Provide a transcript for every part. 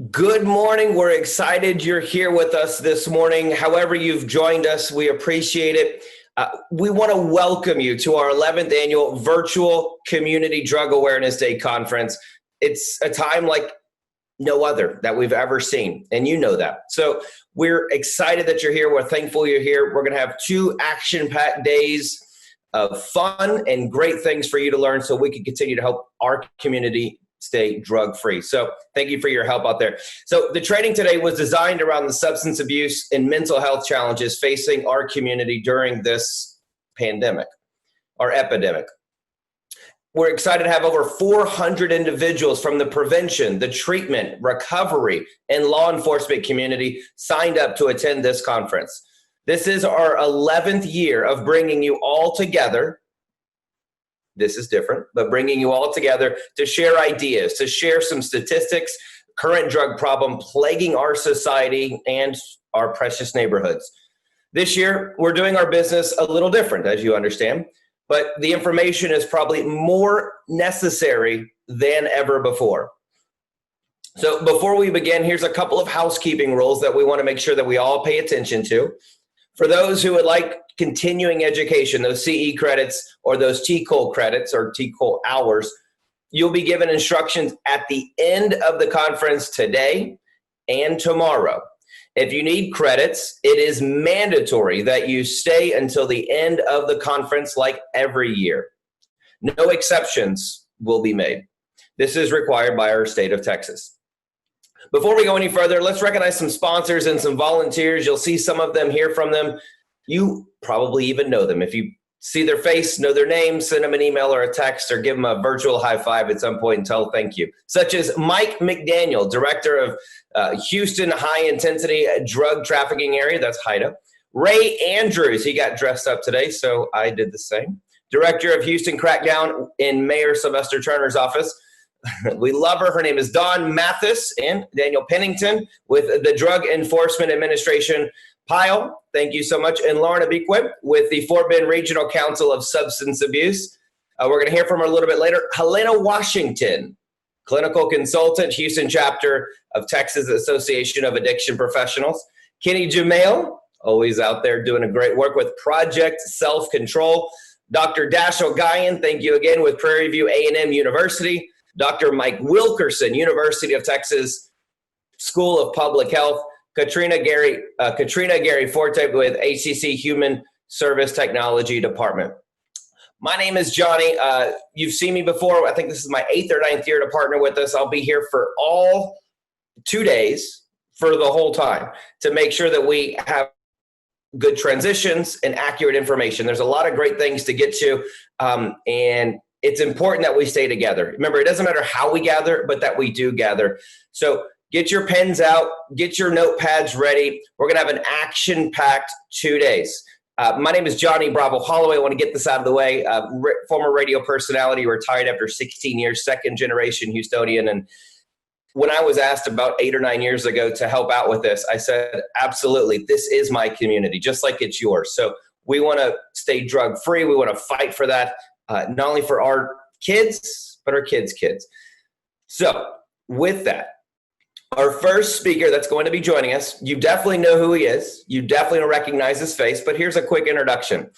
Good morning. We're excited you're here with us this morning. However you've joined us, we appreciate it. We want to welcome you to our 11th annual virtual Community Drug Awareness Day conference. It's a time like no other that we've ever seen, and you know that. So we're excited that you're here. We're thankful you're here. We're going to have 2 action-packed days of fun and great things for you to learn so we can continue to help our community stay drug-free. So thank you for your help out there. So the training today was designed around the substance abuse and mental health challenges facing our community during this pandemic, or epidemic. We're excited to have over 400 individuals from the prevention, the treatment, recovery, and law enforcement community signed up to attend this conference. This is our 11th year of bringing you all together. This is different, but bringing you all together to share ideas, to share some statistics, current drug problem plaguing our society and our precious neighborhoods. This year, we're doing our business a little different, as you understand, but the information is probably more necessary than ever before. So before we begin, here's a couple of housekeeping rules that we want to make sure that we all pay attention to. For those who would like continuing education, those CE credits or those TCOL credits or TCOL hours, you'll be given instructions at the end of the conference today and tomorrow. If you need credits, it is mandatory that you stay until the end of the conference like every year. No exceptions will be made. This is required by our state of Texas. Before we go any further, let's recognize some sponsors and some volunteers. You'll see some of them, hear from them. You probably even know them. If you see their face, know their name, send them an email or a text or give them a virtual high five at some point and tell thank you. Such as Mike McDaniel, Director of Houston High Intensity Drug Trafficking Area, that's HIDTA. Ray Andrews, he got dressed up today, so I did the same. Director of Houston Crackdown in Mayor Sylvester Turner's office. We love her. Her name is Dawn Mathis and Daniel Pennington with the Drug Enforcement Administration, PILE. Thank you so much. And Lauren Abiquip with the Fort Bend Regional Council of Substance Abuse. We're going to hear from her a little bit later. Helena Washington, clinical consultant, Houston chapter of Texas Association of Addiction Professionals. Kenny Jamail, always out there doing a great work with Project Self-Control. Dr. Dashiell Guyan, thank you again, with Prairie View A&M University. Dr. Mike Wilkerson, University of Texas School of Public Health. Katrina Gary Forte with HCC Human Service Technology Department. My name is Johnny. You've seen me before. I think this is my 8th or 9th year to partner with us. I'll be here for all 2 days for the whole time to make sure that we have good transitions and accurate information. There's a lot of great things to get to, and it's important that we stay together. Remember, it doesn't matter how we gather, but that we do gather. So get your pens out, get your notepads ready. We're going to have an action-packed 2 days. My name is Johnny Bravo Holloway. I want to get this out of the way. Former radio personality, retired after 16 years, second-generation Houstonian. And when I was asked about 8 or 9 years ago to help out with this, I said, absolutely, this is my community, just like it's yours. So we want to stay drug-free. We want to fight for that. Not only for our kids, but our kids' kids. So with that, our first speaker that's going to be joining us, you definitely know who he is. You definitely don't recognize his face, but here's a quick introduction.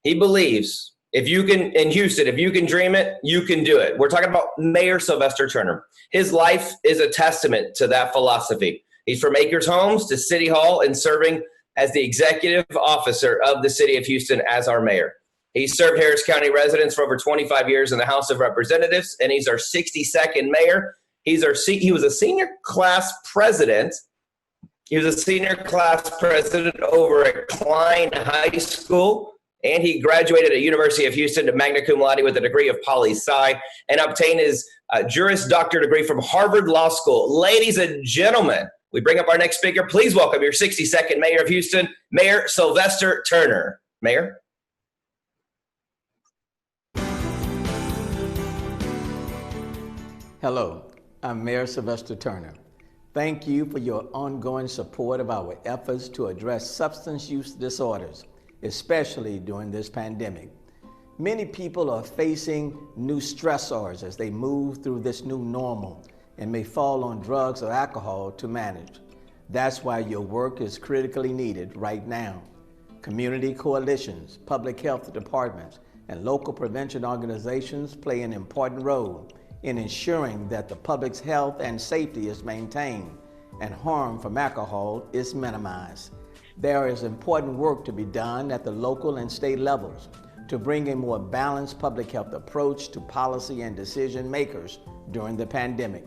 He believes if you can, in Houston, if you can dream it, you can do it. We're talking about Mayor Sylvester Turner. His life is a testament to that philosophy. He's from Acres Homes to City Hall and serving as the executive officer of the city of Houston as our mayor. He served Harris County residents for over 25 years in the House of Representatives, and he's our 62nd mayor. He was a senior class president. He was a senior class president over at Klein High School, and he graduated at University of Houston to magna cum laude with a degree of poli-sci and obtained his Juris Doctor degree from Harvard Law School. Ladies and gentlemen, we bring up our next speaker. Please welcome your 62nd mayor of Houston, Mayor Sylvester Turner. Mayor. Hello, I'm Mayor Sylvester Turner. Thank you for your ongoing support of our efforts to address substance use disorders, especially during this pandemic. Many people are facing new stressors as they move through this new normal, and may fall on drugs or alcohol to manage. That's why your work is critically needed right now. Community coalitions, public health departments, and local prevention organizations play an important role in ensuring that the public's health and safety is maintained and harm from alcohol is minimized. There is important work to be done at the local and state levels to bring a more balanced public health approach to policy and decision makers during the pandemic.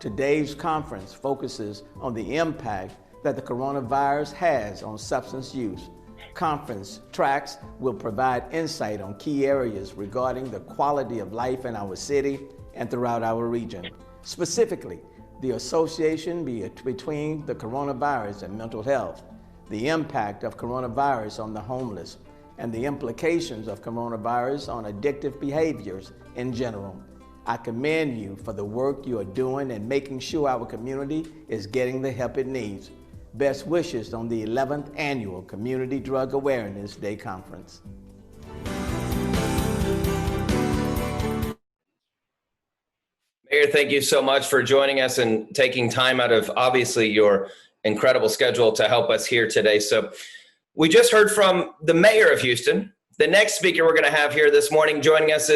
Today's conference focuses on the impact that the coronavirus has on substance use. Conference tracks will provide insight on key areas regarding the quality of life in our city and throughout our region. Specifically, the association between the coronavirus and mental health, the impact of coronavirus on the homeless, and the implications of coronavirus on addictive behaviors in general. I commend you for the work you are doing in making sure our community is getting the help it needs. Best wishes on the 11th Annual Community Drug Awareness Day Conference. Mayor, thank you so much for joining us and taking time out of obviously your incredible schedule to help us here today. So we just heard from the mayor of Houston. The next speaker we're going to have here this morning joining us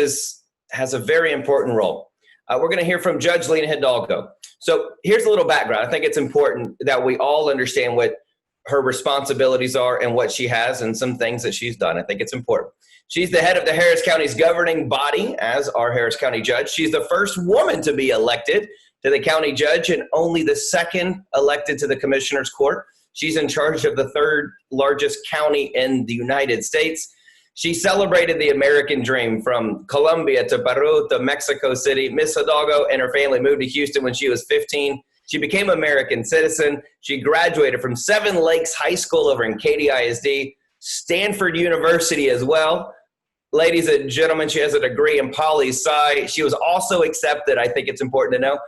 has a very important role. We're going to hear from Judge Lee Hidalgo. So here's a little background. I think it's important that we all understand what her responsibilities are and what she has and some things that she's done. I think it's important. She's the head of the Harris County's governing body as our Harris County judge. She's the first woman to be elected to the county judge and only the second elected to the commissioner's court. She's in charge of the third largest county in the United States. She celebrated the American dream from Colombia to Peru to Mexico City. Miss Hidalgo and her family moved to Houston when she was 15. She became an American citizen. She graduated from Seven Lakes High School over in Katy ISD, Stanford University as well. Ladies and gentlemen, she has a degree in poli-sci. She was also accepted, I think it's important to know,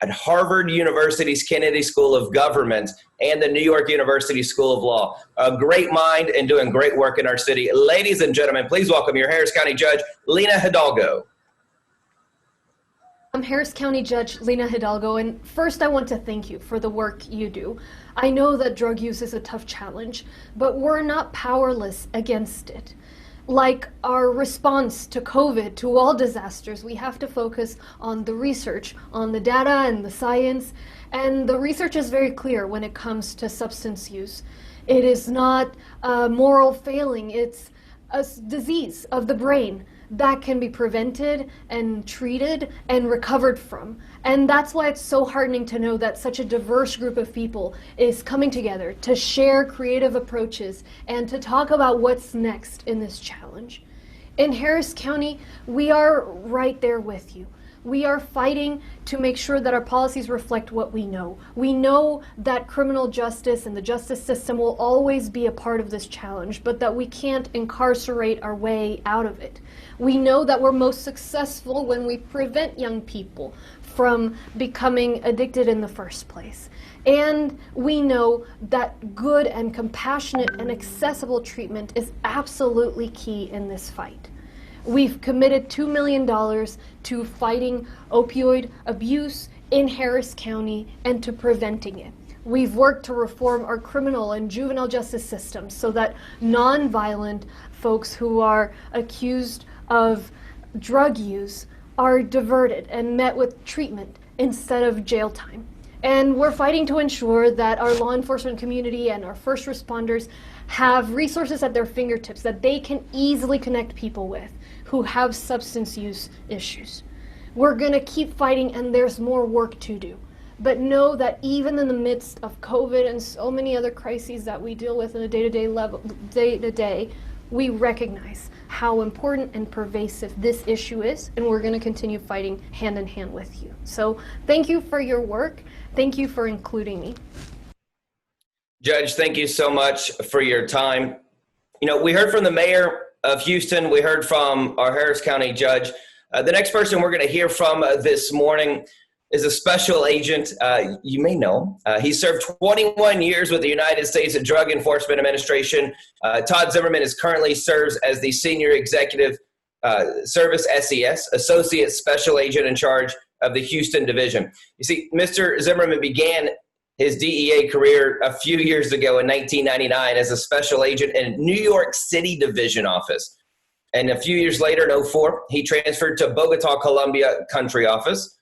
at Harvard University's Kennedy School of Government and the New York University School of Law. A great mind and doing great work in our city. Ladies and gentlemen, please welcome your Harris County Judge, Lee Hidalgo. I'm Harris County Judge Lee Hidalgo, and first I want to thank you for the work you do. I know that drug use is a tough challenge, but we're not powerless against it. Like our response to COVID, to all disasters, we have to focus on the research, on the data and the science, and the research is very clear when it comes to substance use. It is not a moral failing, it's a disease of the brain that can be prevented and treated and recovered from. And that's why it's so heartening to know that such a diverse group of people is coming together to share creative approaches and to talk about what's next in this challenge. In Harris County, we are right there with you. We are fighting to make sure that our policies reflect what we know. We know that criminal justice and the justice system will always be a part of this challenge, but that we can't incarcerate our way out of it. We know that we're most successful when we prevent young people from becoming addicted in the first place. And we know that good and compassionate and accessible treatment is absolutely key in this fight. We've committed $2 million to fighting opioid abuse in Harris County and to preventing it. We've worked to reform our criminal and juvenile justice systems so that nonviolent folks who are accused of drug use are diverted and met with treatment instead of jail time. And we're fighting to ensure that our law enforcement community and our first responders have resources at their fingertips that they can easily connect people with who have substance use issues. We're going to keep fighting, and there's more work to do. But know that even in the midst of COVID and so many other crises that we deal with on a day-to-day, we recognize how important and pervasive this issue is, and we're going to continue fighting hand in hand with you. So thank you for your work. Thank you for including me. Judge, thank you so much for your time. You know, we heard from the mayor of Houston. We heard from our Harris County judge. The next person we're going to hear from this morning is a special agent. You may know. He served 21 years with the United States Drug Enforcement Administration. Todd Zimmerman currently serves as the senior executive Service, SES, Associate Special Agent in charge of the Houston Division. You see, Mr. Zimmerman began his DEA career a few years ago in 1999 as a special agent in New York City Division office. And a few years later, in 2004, he transferred to Bogota, Colombia country office.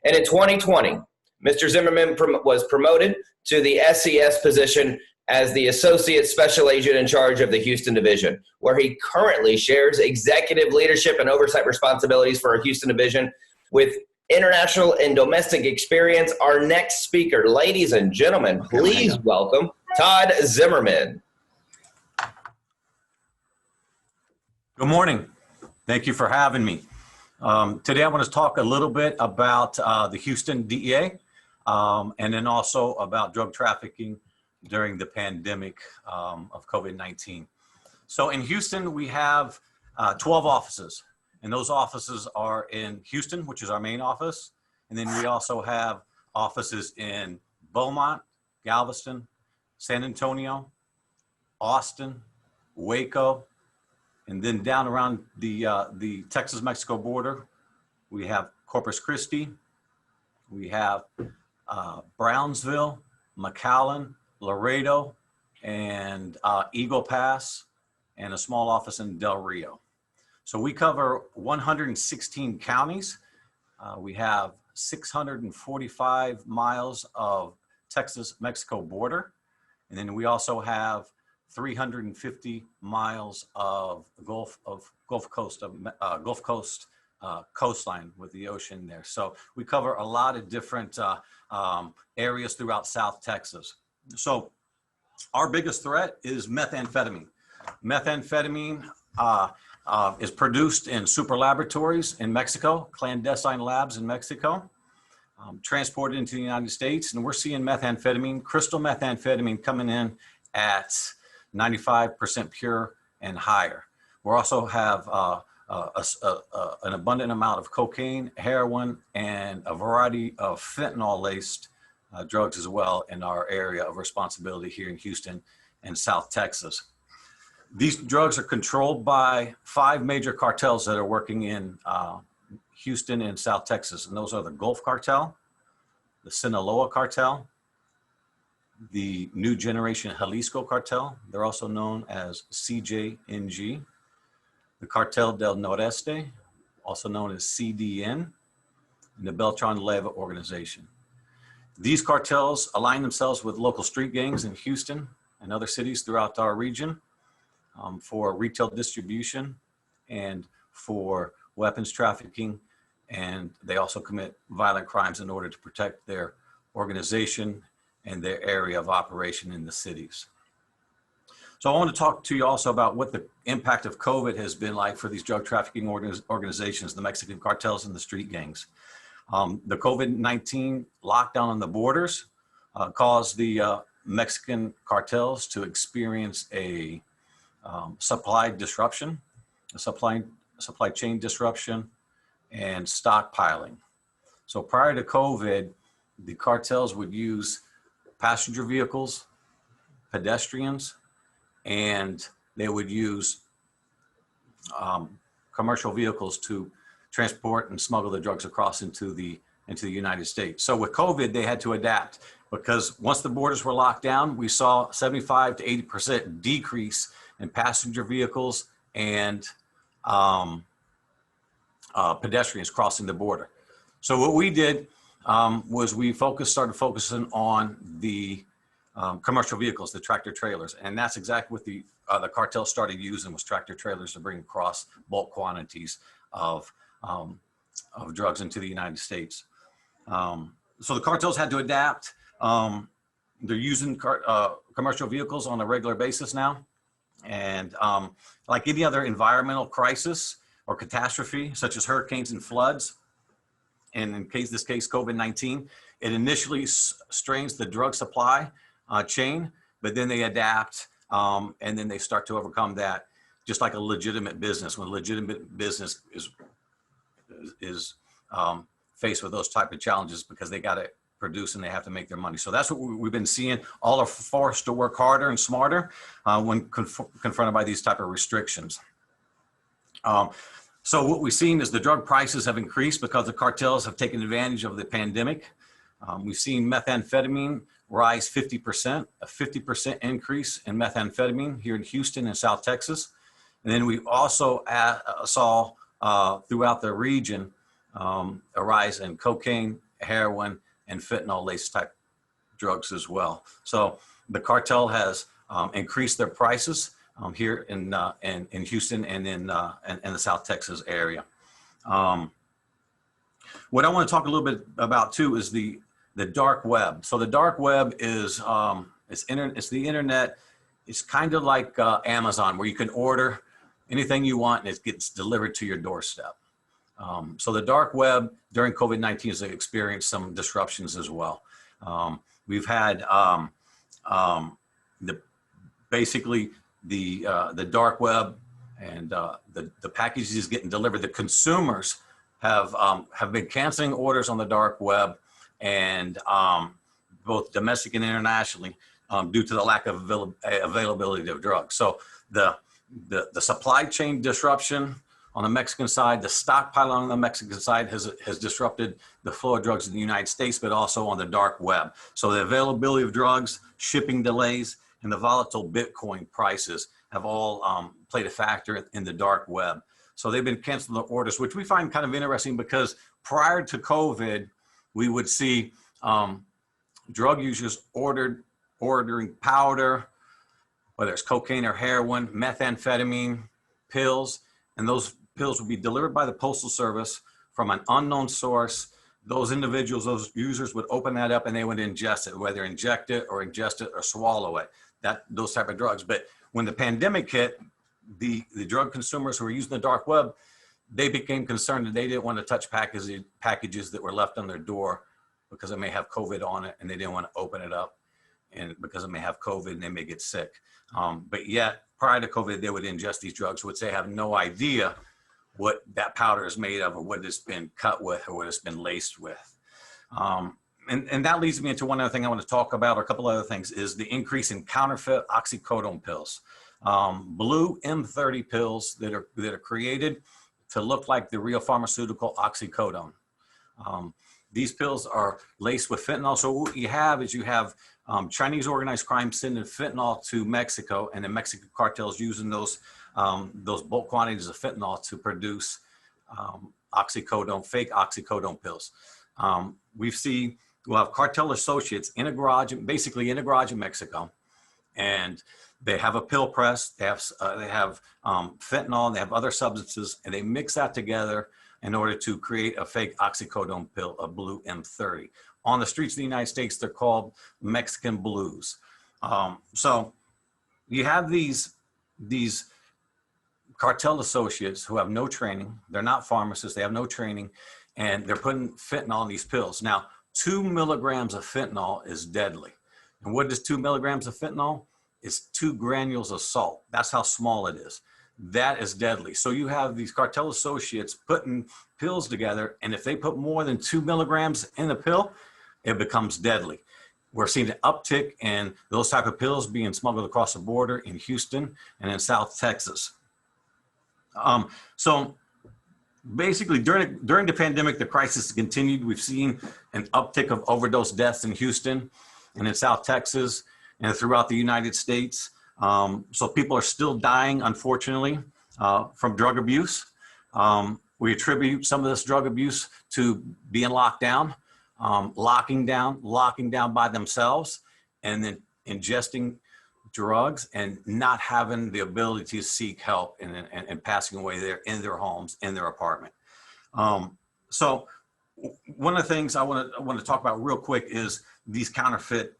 And in 2020, Mr. Zimmerman was promoted to the SES position as the Associate Special Agent in charge of the Houston Division, where he currently shares executive leadership and oversight responsibilities for our Houston Division with international and domestic experience. Our next speaker, ladies and gentlemen, please welcome Todd Zimmerman. Good morning. Thank you for having me. Today I want to talk a little bit about the Houston DEA and then also about drug trafficking during the pandemic of COVID-19. So in Houston, we have 12 offices, and those offices are in Houston, which is our main office. And then we also have offices in Beaumont, Galveston, San Antonio, Austin, Waco, and then down around the Texas-Mexico border, we have Corpus Christi, we have Brownsville, McAllen, Laredo, and Eagle Pass, and a small office in Del Rio. So we cover 116 counties. We have 645 miles of Texas-Mexico border. And then we also have 350 miles of Gulf Coast coastline with the ocean there. So we cover a lot of different areas throughout South Texas. So our biggest threat is methamphetamine. Methamphetamine is produced in super laboratories in Mexico, clandestine labs in Mexico, transported into the United States, and we're seeing methamphetamine, crystal methamphetamine coming in at 95% pure and higher. We also have an abundant amount of cocaine, heroin, and a variety of fentanyl-laced drugs as well in our area of responsibility here in Houston and South Texas. These drugs are controlled by 5 major cartels that are working in Houston and South Texas, and those are the Gulf Cartel, the Sinaloa Cartel, the New Generation Jalisco Cartel, they're also known as CJNG, the Cartel del Noreste, also known as CDN, and the Beltran-Leyva organization. These cartels align themselves with local street gangs in Houston and other cities throughout our region for retail distribution and for weapons trafficking, and they also commit violent crimes in order to protect their organization and their area of operation in the cities. So I want to talk to you also about what the impact of COVID has been like for these drug trafficking organizations, the Mexican cartels and the street gangs. The COVID-19 lockdown on the borders caused the Mexican cartels to experience a supply disruption, a supply chain disruption, and stockpiling. So prior to COVID, the cartels would use passenger vehicles, pedestrians, and they would use commercial vehicles to transport and smuggle the drugs across into the United States. So with COVID, they had to adapt because once the borders were locked down, we saw 75 to 80% decrease in passenger vehicles and pedestrians crossing the border. So what we did was we started focusing on the commercial vehicles, the tractor trailers, and that's exactly what the cartel started using, was tractor trailers to bring across bulk quantities of drugs into the United States. So the cartels had to adapt. They're using commercial vehicles on a regular basis now, and like any other environmental crisis or catastrophe, such as hurricanes and floods, and in this case, COVID-19, it initially strains the drug supply chain, but then they adapt and then they start to overcome that, just like a legitimate business. When a legitimate business is faced with those type of challenges, because they got to produce and they have to make their money. So that's what we've been seeing. All are forced to work harder and smarter when confronted by these type of restrictions. So what we've seen is the drug prices have increased because the cartels have taken advantage of the pandemic. We've seen methamphetamine rise 50%, a 50% increase in methamphetamine here in Houston and South Texas. And then we also saw throughout the region a rise in cocaine, heroin, and fentanyl-laced type drugs as well. So the cartel has increased their prices here in Houston and in the South Texas area. What I want to talk a little bit about too is the dark web. So the dark web is it's the internet. It's kind of like Amazon, where you can order anything you want and it gets delivered to your doorstep. So the dark web during COVID-19 has experienced some disruptions as well. We've had basically the dark web and the packages getting delivered. The consumers have been canceling orders on the dark web, and both domestic and internationally, due to the lack of availability of drugs. So the supply chain disruption on the Mexican side, the stockpiling on the Mexican side has disrupted the flow of drugs in the United States, but also on the dark web. So the availability of drugs, shipping delays, and the volatile Bitcoin prices have all played a factor in the dark web. So they've been canceling the orders, which we find kind of interesting because prior to COVID, we would see drug users ordering powder, whether it's cocaine or heroin, methamphetamine, pills, and those pills would be delivered by the Postal Service from an unknown source. Those individuals, those users would open that up and they would ingest it, whether inject it or ingest it or swallow it, those type of drugs. But when the pandemic hit, the drug consumers who were using the dark web, they became concerned that they didn't want to touch packages that were left on their door because it may have COVID on it, and they didn't want to open it up, and because it may have COVID and they may get sick. But yet, prior to COVID, they would ingest these drugs, which they have no idea what that powder is made of, or what it's been cut with, or what it's been laced with. And that leads me into one other thing I want to talk about, or a couple other things, is the increase in counterfeit oxycodone pills. Blue M30 pills that are created to look like the real pharmaceutical oxycodone. These pills are laced with fentanyl. So what you have is Chinese organized crime sending fentanyl to Mexico, and the Mexican cartels using those bulk quantities of fentanyl to produce oxycodone, fake oxycodone pills. We'll have cartel associates in a garage in Mexico, and they have a pill press. They have fentanyl, and they have other substances, and they mix that together in order to create a fake oxycodone pill, a blue M30. On the streets of the United States, they're called Mexican blues. So you have these cartel associates who have no training. They're not pharmacists. They have no training, and they're putting fentanyl in these pills. Now, 2 milligrams of fentanyl is deadly. And what is 2 milligrams of fentanyl? It's 2 granules of salt. That's how small it is. That is deadly. So you have these cartel associates putting pills together, and if they put more than 2 milligrams in the pill, it becomes deadly. We're seeing an uptick in those type of pills being smuggled across the border in Houston and in South Texas. So basically during the pandemic, the crisis continued. We've seen an uptick of overdose deaths in Houston and in South Texas and throughout the United States. So people are still dying, unfortunately, from drug abuse. We attribute some of this drug abuse to being locked down, locking down by themselves, and then ingesting drugs and not having the ability to seek help and passing away there in their homes, in their apartment. So one of the things I want to talk about real quick is these counterfeit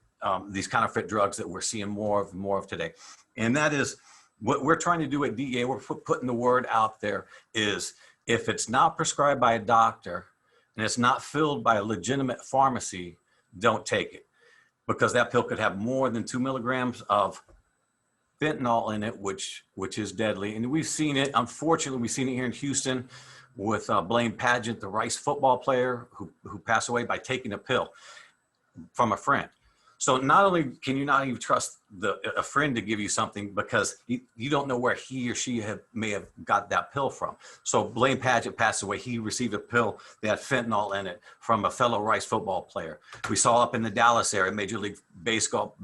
drugs that we're seeing more of today. And that is what we're trying to do at DEA. We're putting the word out there is, if it's not prescribed by a doctor and it's not filled by a legitimate pharmacy, don't take it, because that pill could have more than 2 milligrams of fentanyl in it, which is deadly. And we've seen it, unfortunately, we've seen it here in Houston with Blaine Padgett, the Rice football player who passed away by taking a pill from a friend. So not only can you not even trust a friend to give you something because you don't know where he or she may have got that pill from. So Blaine Padgett passed away. He received a pill that had fentanyl in it from a fellow Rice football player. We saw up in the Dallas area, Major League baseball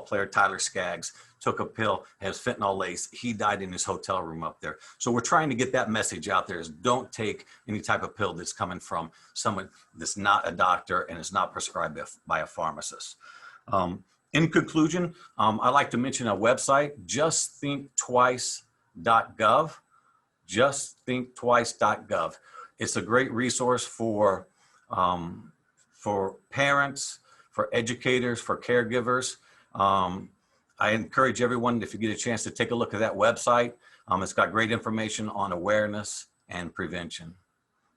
player Tyler Skaggs took a pill, has fentanyl lace. He died in his hotel room up there. So we're trying to get that message out there is don't take any type of pill that's coming from someone that's not a doctor and is not prescribed by a pharmacist. In conclusion, I'd like to mention a website, justthinktwice.gov, justthinktwice.gov. It's a great resource for parents, for educators, for caregivers. I encourage everyone, if you get a chance, to take a look at that website. It's got great information on awareness and prevention.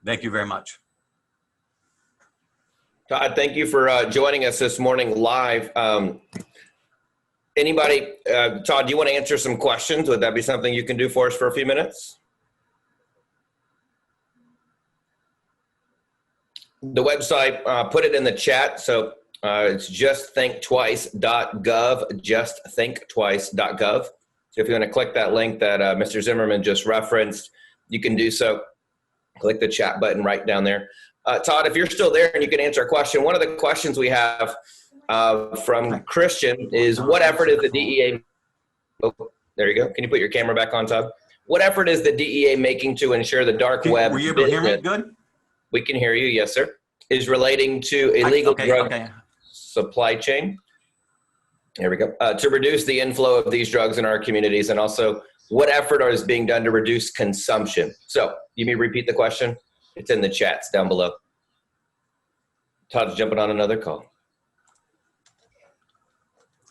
Thank you very much. Todd, thank you for joining us this morning live. Anybody, Todd, do you want to answer some questions? Would that be something you can do for us for a few minutes? The website, put it in the chat. So it's justthinktwice.gov, justthinktwice.gov. So if you want to click that link that Mr. Zimmerman just referenced, you can do so. Click the chat button right down there. Todd, if you're still there and you can answer a question, one of the questions we have from Christian is, what effort is the DEA? Oh, there you go. Can you put your camera back on, Todd? What effort is the DEA making to ensure the dark web? Were you able to hear me good? We can hear you, yes, sir. Is relating to illegal drug supply chain. There we go. To reduce the inflow of these drugs in our communities, and also what effort is being done to reduce consumption? So you may repeat the question. It's in the chats down below. Todd's jumping on another call.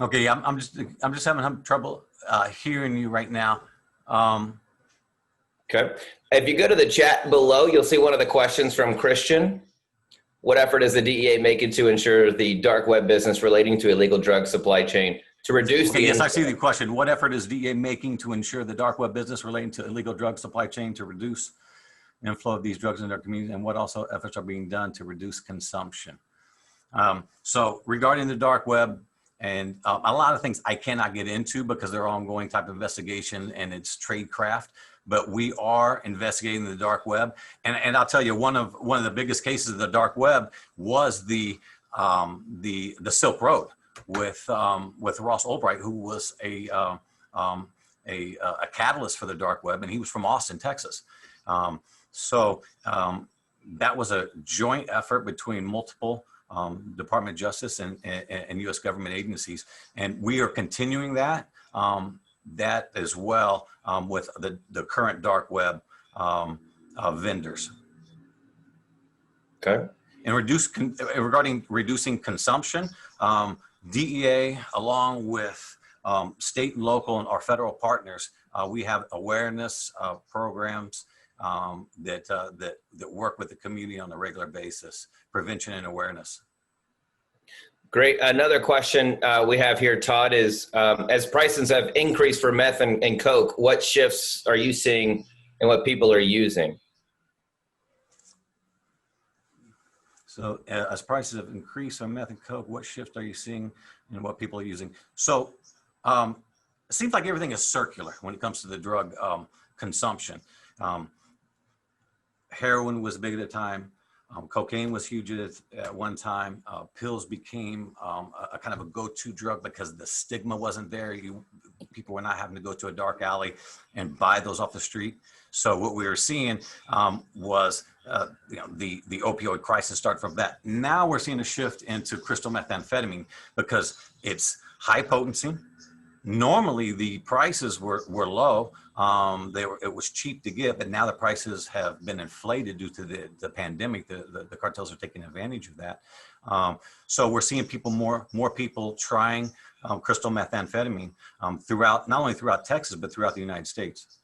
Okay, I'm just having trouble hearing you right now. Okay. If you go to the chat below, you'll see one of the questions from Christian. What effort is the DEA making to ensure the dark web business relating to illegal drug supply chain to reduce the... Yes, I see the question. What effort is DEA making to ensure the dark web business relating to illegal drug supply chain to reduce inflow of these drugs in their community, and what also efforts are being done to reduce consumption? So regarding the dark web, and a lot of things I cannot get into because they're ongoing type of investigation and it's tradecraft, but we are investigating the dark web. And I'll tell you, one of the biggest cases of the dark web was the Silk Road with Ross Ulbright, who was a catalyst for the dark web, and he was from Austin, Texas. So that was a joint effort between multiple Department of Justice and U.S. government agencies, and we are continuing that as well with the current dark web vendors. Okay. And regarding reducing consumption, DEA, along with state and local and our federal partners, we have awareness programs that work with the community on a regular basis, prevention and awareness. Great. Another question we have here, Todd, is as prices have increased for meth and coke, what shifts are you seeing in what people are using? So as prices have increased on meth and coke, what shift are you seeing in what people are using? So it seems like everything is circular when it comes to the drug consumption. Heroin was big at a time. Cocaine was huge at one time. Pills became a kind of a go-to drug because the stigma wasn't there. People were not having to go to a dark alley and buy those off the street. So what we were seeing was the opioid crisis started from that. Now we're seeing a shift into crystal methamphetamine because it's high potency. Normally the prices were low. It was cheap to get, but now the prices have been inflated due to the pandemic. The cartels are taking advantage of that. So we're seeing more people trying crystal methamphetamine not only throughout Texas, but throughout the United States.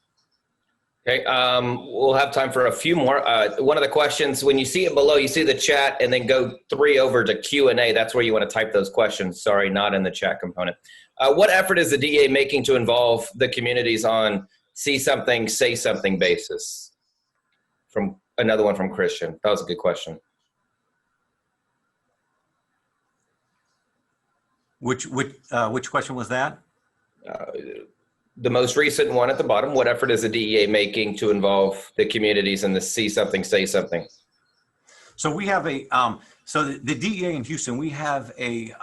Okay, we'll have time for a few more. One of the questions, when you see it below, you see the chat and then go 3 over to Q&A. That's where you want to type those questions. Sorry, not in the chat component. What effort is the DEA making to involve the communities on see something, say something basis? From another one from Christian. That was a good question. Which question was that? The most recent one at the bottom. What effort is the DEA making to involve the communities in the See Something, Say Something? So we have the DEA in Houston, we have a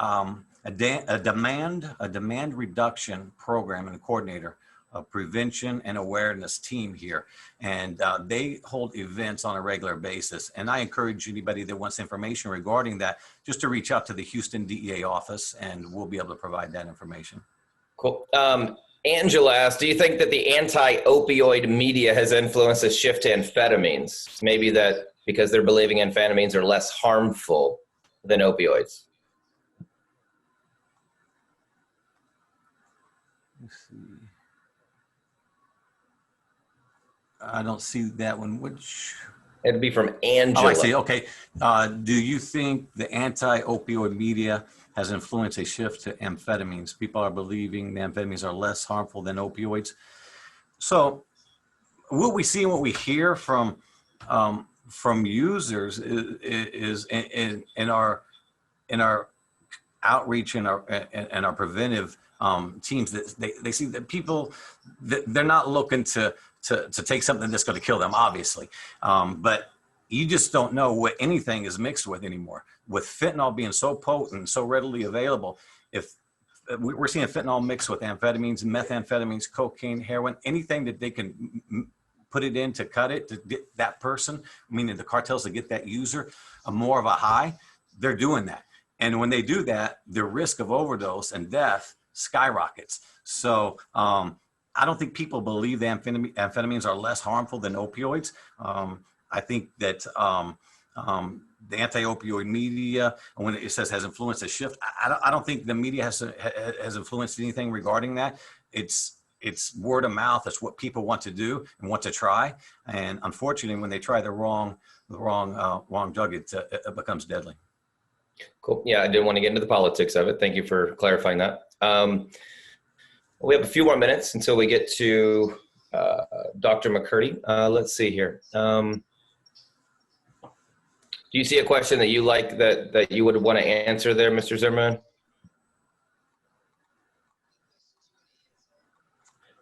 demand reduction program and a coordinator, a prevention and awareness team here. And they hold events on a regular basis. And I encourage anybody that wants information regarding that, just to reach out to the Houston DEA office, and we'll be able to provide that information. Cool. Angela asked, do you think that the anti-opioid media has influenced a shift to amphetamines? Maybe that because they're believing amphetamines are less harmful than opioids. Let's see. I don't see that one. Which? It'd be from Angela. Oh, I see. Okay. Do you think the anti-opioid media has influenced a shift to amphetamines? People are believing the amphetamines are less harmful than opioids. So what we see and what we hear from users is in our outreach and our preventive teams, that they see that people, they're not looking to take something that's going to kill them, obviously. But you just don't know what anything is mixed with anymore. With fentanyl being so potent, so readily available, if we're seeing fentanyl mixed with amphetamines, methamphetamines, cocaine, heroin, anything that they can put it in to cut it, to get that person, meaning the cartels, to get that user more of a high, they're doing that. And when they do that, the risk of overdose and death skyrockets. So I don't think people believe the amphetamines are less harmful than opioids. I think that the anti-opioid media, when it says has influenced a shift, I don't think the media has influenced anything regarding that. It's word of mouth. It's what people want to do and want to try. And unfortunately, when they try the wrong drug, it becomes deadly. Cool. Yeah, I didn't want to get into the politics of it. Thank you for clarifying that. We have a few more minutes until we get to Dr. Mccurdy. Let's see here. Do you see a question that you like that you would want to answer there, Mr. Zimmerman?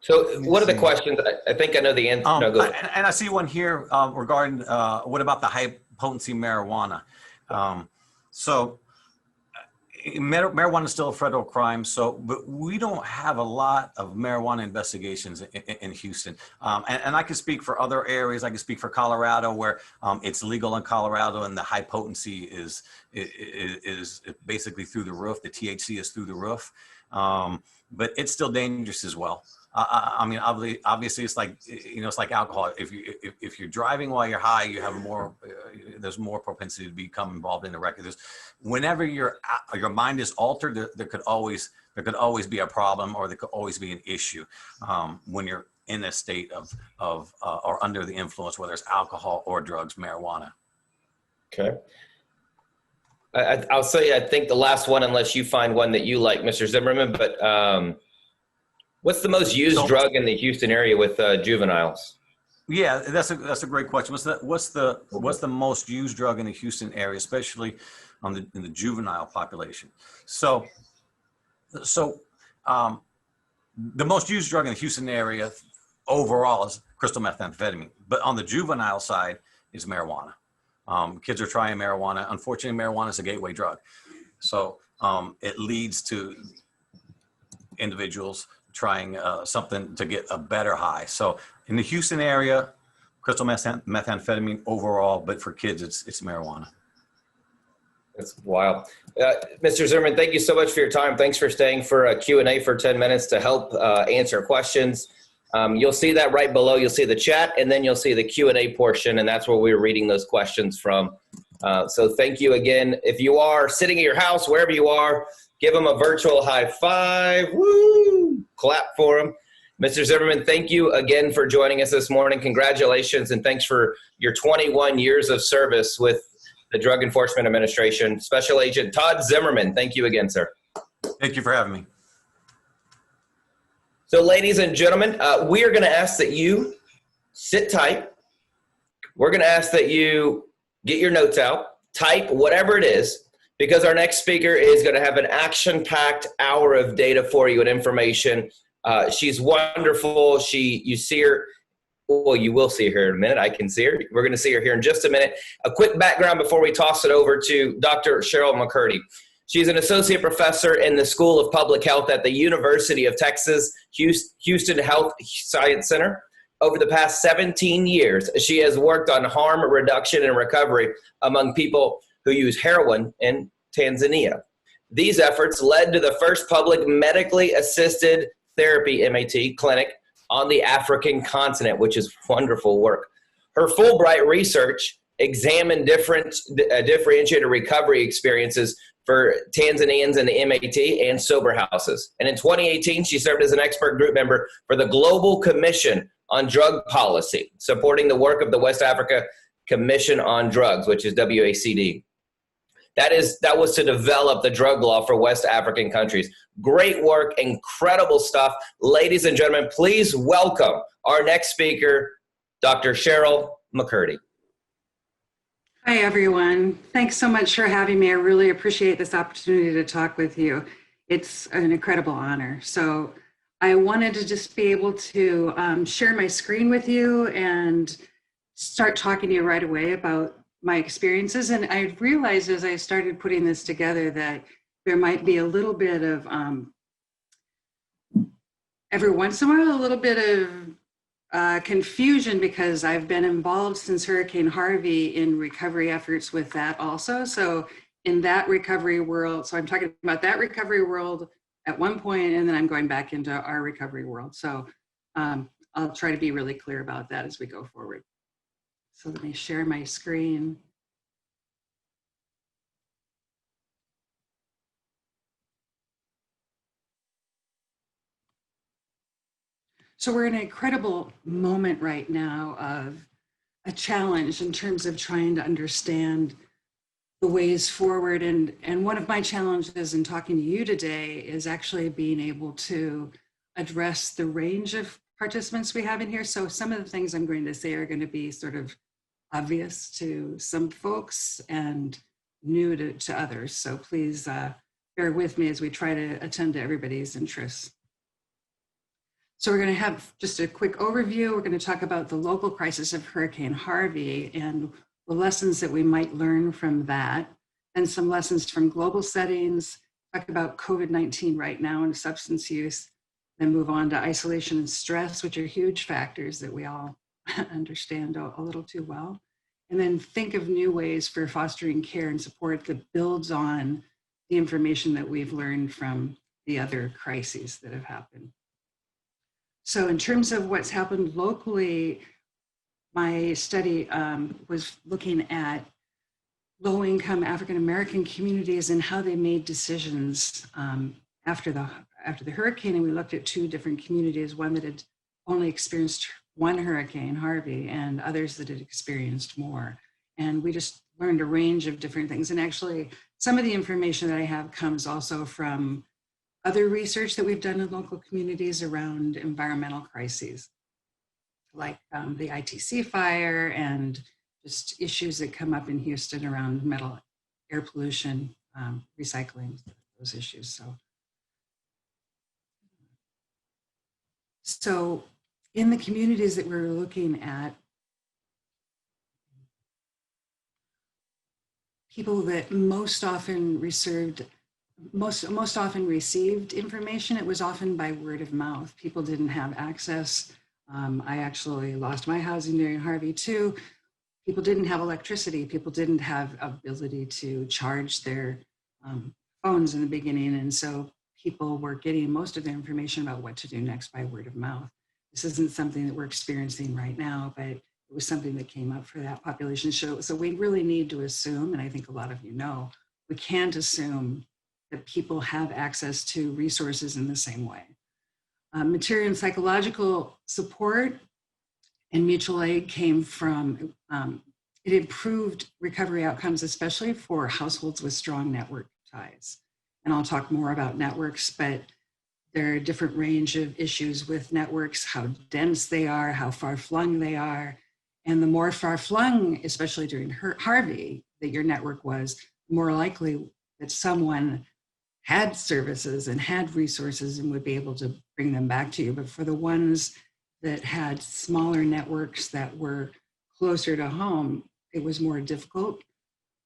So what are the questions? I think I know the answer. No, go ahead. And I see one here regarding what about the high potency marijuana? Marijuana is still a federal crime, but we don't have a lot of marijuana investigations in Houston. And I can speak for other areas. I can speak for Colorado, where it's legal in Colorado and the high potency is basically through the roof. The THC is through the roof, but it's still dangerous as well. I mean, obviously, it's like, it's like alcohol. If you're driving while you're high, you have there's more propensity to become involved in the wreck. Whenever your mind is altered, there could always be a problem, or there could always be an issue when you're in a state of or under the influence, whether it's alcohol or drugs, marijuana. Okay. I'll say, I think the last one, unless you find one that you like, Mr. Zimmerman, but what's the most used drug in the Houston area with juveniles? Yeah, that's a great question. What's the most used drug in the Houston area, especially in the juvenile population? So the most used drug in the Houston area overall is crystal methamphetamine, but on the juvenile side is marijuana. Kids are trying marijuana. Unfortunately, marijuana is a gateway drug, so it leads to individuals trying something to get a better high. So in the Houston area, crystal methamphetamine overall, but for kids, it's marijuana. That's wild. Mr. Zimmerman, thank you so much for your time. Thanks for staying for a Q&A for 10 minutes to help answer questions. You'll see that right below. You'll see the chat, and then you'll see the Q&A portion, and that's where we're reading those questions from. So thank you again. If you are sitting at your house, wherever you are, give them a virtual high five. Woo! Clap for them. Mr. Zimmerman, thank you again for joining us this morning. Congratulations, and thanks for your 21 years of service with the Drug Enforcement Administration. Special Agent Todd Zimmerman, thank you again, sir. Thank you for having me. So, ladies and gentlemen, we are going to ask that you sit tight. We're going to ask that you get your notes out, type whatever it is, because our next speaker is going to have an action-packed hour of data for you and information. She's wonderful. You see her. Well, you will see her in a minute. I can see her. We're going to see her here in just a minute. A quick background before we toss it over to Dr. Cheryl Mccurdy. She's an associate professor in the School of Public Health at the University of Texas, Houston Health Science Center. Over the past 17 years, she has worked on harm reduction and recovery among people who use heroin in Tanzania. These efforts led to the first public medically assisted therapy MAT clinic on the African continent, which is wonderful work. Her Fulbright research examined differentiated recovery experiences for Tanzanians in the MAT and sober houses. And in 2018, she served as an expert group member for the Global Commission on Drug Policy, supporting the work of the West Africa Commission on Drugs, which is WACD. That was to develop the drug law for West African countries. Great work, incredible stuff. Ladies and gentlemen, please welcome our next speaker, Dr. Cheryl Mccurdy. Hi, everyone. Thanks so much for having me. I really appreciate this opportunity to talk with you. It's an incredible honor. So I wanted to just be able to share my screen with you and start talking to you right away about my experiences. And I realized as I started putting this together that there might be a little bit of, every once in a while, a little bit of confusion, because I've been involved since Hurricane Harvey in recovery efforts with that also. So in that recovery world, so I'm talking about that recovery world at one point, and then I'm going back into our recovery world. So I'll try to be really clear about that as we go forward. So let me share my screen. So we're in an incredible moment right now of a challenge in terms of trying to understand the ways forward. And one of my challenges in talking to you today is actually being able to address the range of participants we have in here. So some of the things I'm going to say are going to be sort of obvious to some folks and new to others. So please bear with me as we try to attend to everybody's interests. So we're going to have just a quick overview. We're going to talk about the local crisis of Hurricane Harvey and the lessons that we might learn from that, and some lessons from global settings, talk about COVID-19 right now and substance use, then move on to isolation and stress, which are huge factors that we all understand a little too well. And then think of new ways for fostering care and support that builds on the information that we've learned from the other crises that have happened. So in terms of what's happened locally, my study was looking at low-income African-American communities and how they made decisions after the hurricane. And we looked at two different communities, one that had only experienced one Hurricane Harvey and others that had experienced more. And we just learned a range of different things. And actually, some of the information that I have comes also from other research that we've done in local communities around environmental crises, like the ITC fire and just issues that come up in Houston around metal air pollution, recycling, those issues. So in the communities that we're looking at, people that most often received information, it was often by word of mouth. People didn't have access. I actually lost my housing during Harvey too. People didn't have electricity. People didn't have ability to charge their phones in the beginning. And so people were getting most of their information about what to do next by word of mouth. This isn't something that we're experiencing right now, but it was something that came up for that population. So we really need to assume, and I think a lot of you know, we can't assume that people have access to resources in the same way. Material and psychological support and mutual aid came from, it improved recovery outcomes, especially for households with strong network ties. And I'll talk more about networks, but there are a different range of issues with networks, how dense they are, how far-flung they are. And the more far-flung, especially during Harvey, that your network was, more likely that someone had services and had resources and would be able to bring them back to you. But for the ones that had smaller networks that were closer to home, it was more difficult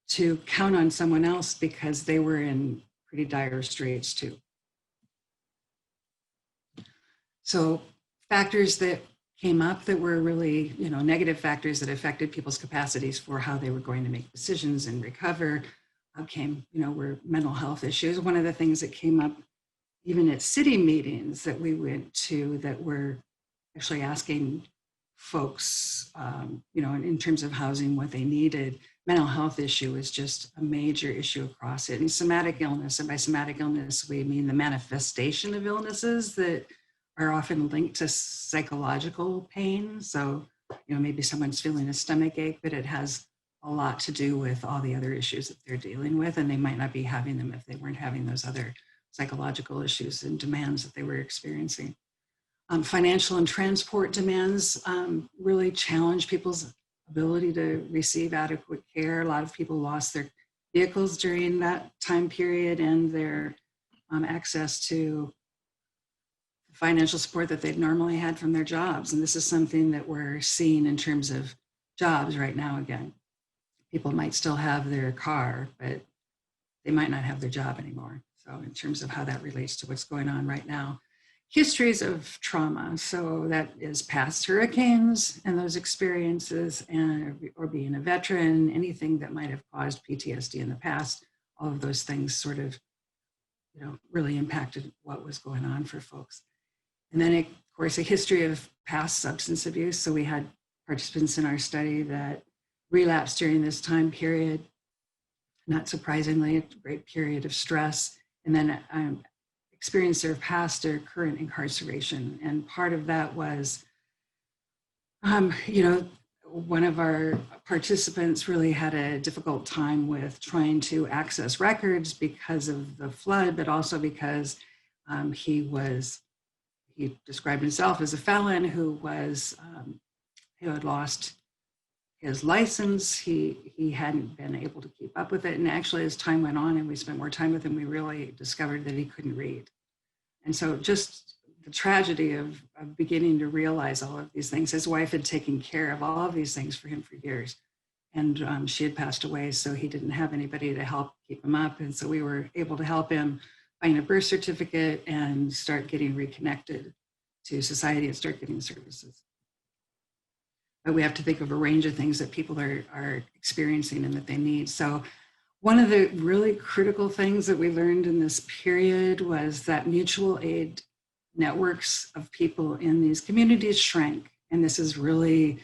to count on someone else because they were in pretty dire straits too. So factors that came up that were really, negative factors that affected people's capacities for how they were going to make decisions and recover were mental health issues. One of the things that came up even at city meetings that we went to that were actually asking folks, in terms of housing, what they needed. Mental health issue is just a major issue across it. And somatic illness, and by somatic illness, we mean the manifestation of illnesses that are often linked to psychological pain. So, maybe someone's feeling a stomach ache, but it has a lot to do with all the other issues that they're dealing with, and they might not be having them if they weren't having those other psychological issues and demands that they were experiencing. Financial and transport demands really challenge people's ability to receive adequate care. A lot of people lost their vehicles during that time period and their access to financial support that they'd normally had from their jobs. And this is something that we're seeing in terms of jobs right now again. People might still have their car, but they might not have their job anymore. So in terms of how that relates to what's going on right now. Histories of trauma, so that is past hurricanes and those experiences, or being a veteran, anything that might have caused PTSD in the past, all of those things sort of, really impacted what was going on for folks. And then, of course, a history of past substance abuse. So we had participants in our study that relapsed during this time period. Not surprisingly, a great period of stress. And then experienced their past or current incarceration. And part of that was, one of our participants really had a difficult time with trying to access records because of the flood, but also because he described himself as a felon who had lost his license. He hadn't been able to keep up with it. And actually, as time went on and we spent more time with him, we really discovered that he couldn't read. And so just the tragedy of beginning to realize all of these things. His wife had taken care of all of these things for him for years. And she had passed away, so he didn't have anybody to help keep him up. And so we were able to help him find a birth certificate and start getting reconnected to society and start getting services. But we have to think of a range of things that people are experiencing and that they need. So one of the really critical things that we learned in this period was that mutual aid networks of people in these communities shrank. And this is really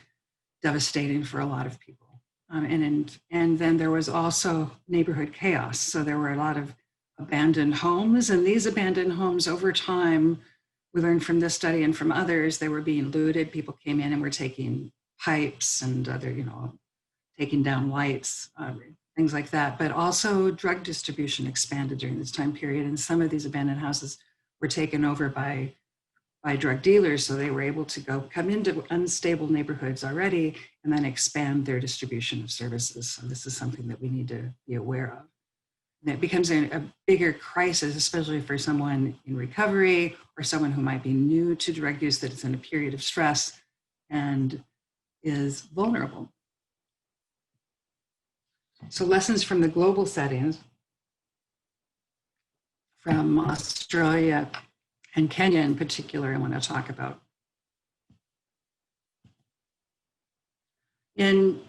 devastating for a lot of people. And then there was also neighborhood chaos. So there were a lot of abandoned homes, and these abandoned homes over time, we learned from this study and from others, they were being looted. People came in and were taking pipes and other, taking down lights, things like that. But also drug distribution expanded during this time period. And some of these abandoned houses were taken over by drug dealers. So they were able to come into unstable neighborhoods already and then expand their distribution of services. So this is something that we need to be aware of. And it becomes a bigger crisis, especially for someone in recovery or someone who might be new to drug use that is in a period of stress and is vulnerable. So lessons from the global settings from Australia and Kenya in particular, I want to talk about. In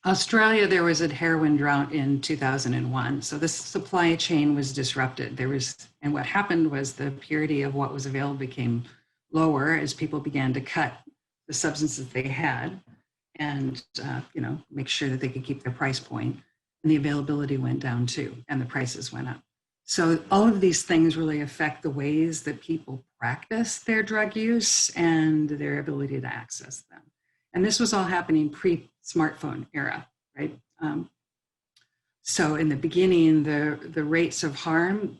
Australia, there was a heroin drought in 2001. So this supply chain was disrupted. And what happened was the purity of what was available became lower as people began to cut the substances they had and make sure that they could keep their price point. And the availability went down too, and the prices went up. So all of these things really affect the ways that people practice their drug use and their ability to access them. And this was all happening pre-smartphone era, right? So in the beginning, the rates of harm,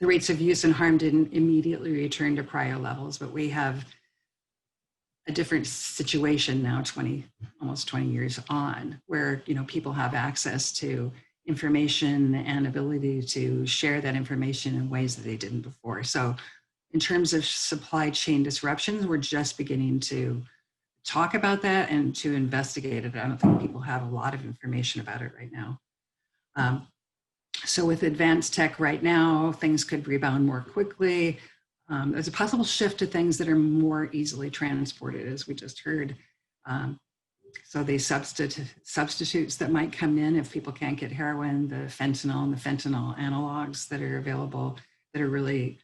the rates of use and harm didn't immediately return to prior levels, but we have a different situation now, almost 20 years on, where people have access to information and ability to share that information in ways that they didn't before. So in terms of supply chain disruptions, we're just beginning to talk about that and to investigate it. I don't think people have a lot of information about it right now. So with advanced tech right now, things could rebound more quickly. There's a possible shift to things that are more easily transported, as we just heard. So the substitutes that might come in if people can't get heroin, the fentanyl and the fentanyl analogs that are available that are really,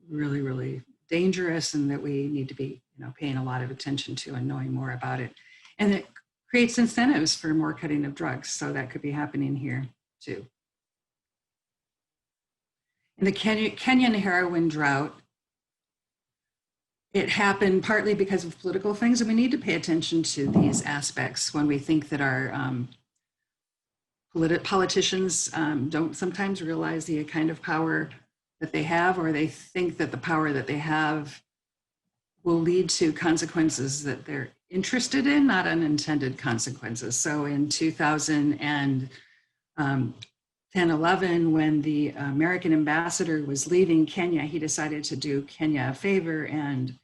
really, really dangerous and that we need to be paying a lot of attention to and knowing more about it. And it creates incentives for more cutting of drugs. So that could be happening here too. In the Kenyan heroin drought, it happened partly because of political things, and we need to pay attention to these aspects when we think that our politicians don't sometimes realize the kind of power that they have, or they think that the power that they have will lead to consequences that they're interested in, not unintended consequences. So in 2010-11, when the American ambassador was leaving Kenya, he decided to do Kenya a favor and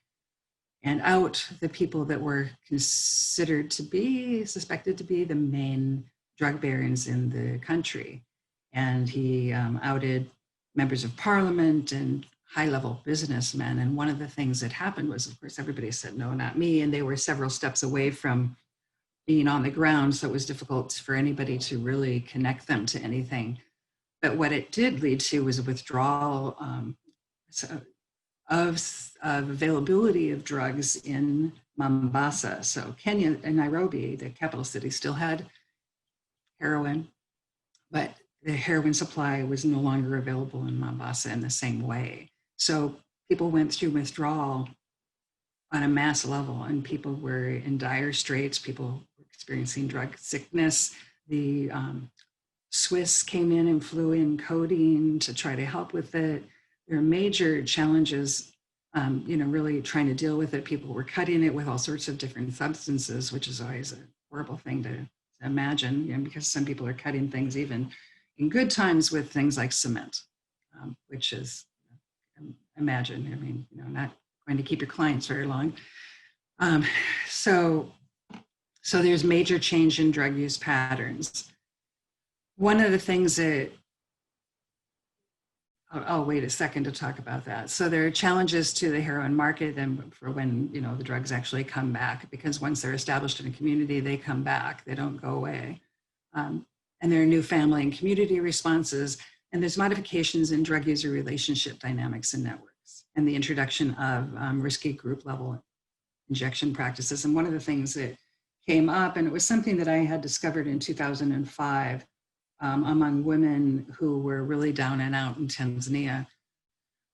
out the people that were suspected to be the main drug barons in the country. And he outed members of parliament and high-level businessmen. And one of the things that happened was, of course, everybody said, no, not me. And they were several steps away from being on the ground. So it was difficult for anybody to really connect them to anything. But what it did lead to was a withdrawal of availability of drugs in Mombasa. So Kenya and Nairobi, the capital city, still had heroin, but the heroin supply was no longer available in Mombasa in the same way. So people went through withdrawal on a mass level, and people were in dire straits. People were experiencing drug sickness. The Swiss came in and flew in codeine to try to help with it. There are major challenges, really trying to deal with it. People were cutting it with all sorts of different substances, which is always a horrible thing to imagine, because some people are cutting things even in good times with things like cement, which is, not going to keep your clients very long. So there's major change in drug use patterns. One of the things that, I'll wait a second to talk about that. So there are challenges to the heroin market and for when, the drugs actually come back, because once they're established in a community, they come back, they don't go away. And there are new family and community responses, and there's modifications in drug user relationship dynamics and networks, and the introduction of risky group level injection practices. And one of the things that came up, and it was something that I had discovered in 2005, among women who were really down and out in Tanzania,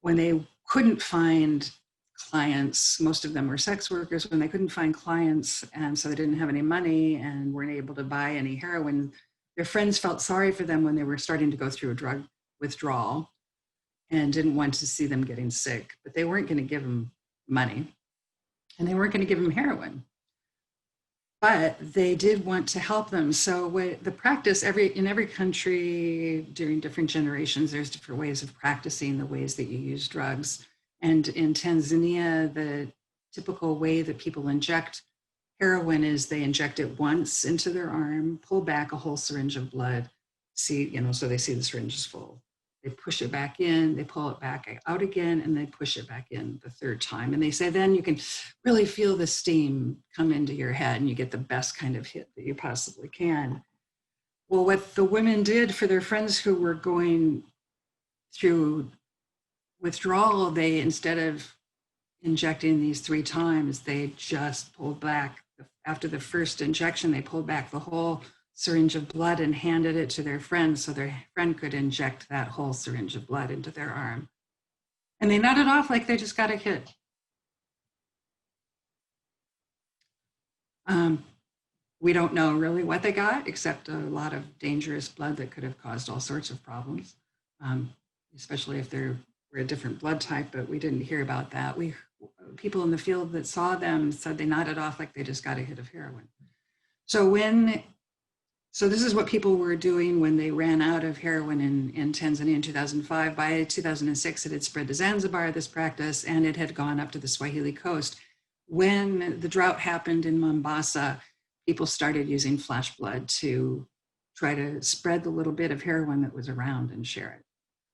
when they couldn't find clients. Most of them were sex workers. When they couldn't find clients, and so they didn't have any money and weren't able to buy any heroin, their friends felt sorry for them when they were starting to go through a drug withdrawal and didn't want to see them getting sick, but they weren't going to give them money and they weren't going to give them heroin. But they did want to help them. So the practice, in every country during different generations, there's different ways of practicing the ways that you use drugs. And in Tanzania, the typical way that people inject heroin is they inject it once into their arm, pull back a whole syringe of blood, so they see the syringe is full. They push it back in, they pull it back out again, and they push it back in the third time. And they say, then you can really feel the steam come into your head and you get the best kind of hit that you possibly can. Well, what the women did for their friends who were going through withdrawal, they, instead of injecting these 3 times, they just pulled back. After the first injection, they pulled back the whole syringe of blood and handed it to their friend so their friend could inject that whole syringe of blood into their arm. And they nodded off like they just got a hit. We don't know really what they got, except a lot of dangerous blood that could have caused all sorts of problems, especially if they were a different blood type, but we didn't hear about that. People in the field that saw them said they nodded off like they just got a hit of heroin. So when So this is what people were doing when they ran out of heroin in Tanzania in 2005. By 2006, it had spread to Zanzibar, this practice, and it had gone up to the Swahili coast. When the drought happened in Mombasa, people started using flash blood to try to spread the little bit of heroin that was around and share it.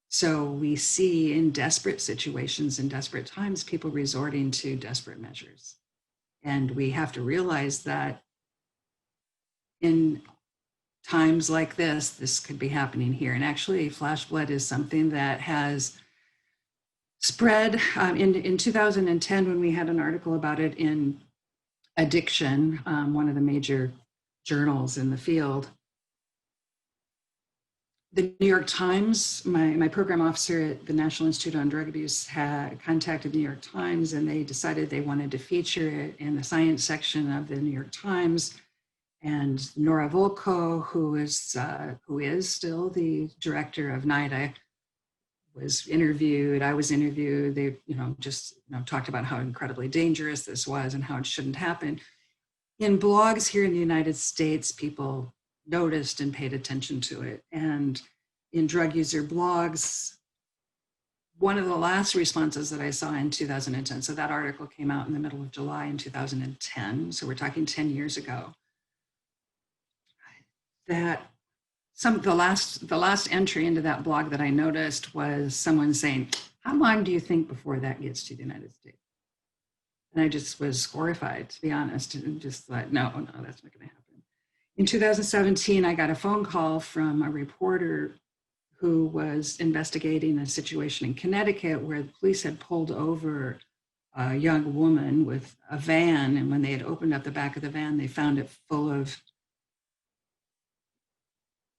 So we see in desperate situations, in desperate times, people resorting to desperate measures. And we have to realize that in times like this could be happening here. And actually, flash blood is something that has spread. In 2010, when we had an article about it in Addiction, one of the major journals in the field, the New York Times, my program officer at the National Institute on Drug Abuse had contacted the New York Times, and they decided they wanted to feature it in the science section of the New York Times. And Nora Volko, who is still the director of NIDA, was interviewed. I was interviewed. They, talked about how incredibly dangerous this was and how it shouldn't happen. In blogs here in the United States, people noticed and paid attention to it. And in drug user blogs, one of the last responses that I saw in 2010, so that article came out in the middle of July in 2010, so we're talking 10 years ago, that the last entry into that blog that I noticed was someone saying, "How long do you think before that gets to the United States?" And I just was horrified, to be honest, and just thought, no, that's not going to happen. In 2017, I got a phone call from a reporter who was investigating a situation in Connecticut where the police had pulled over a young woman with a van, and when they had opened up the back of the van, they found it full of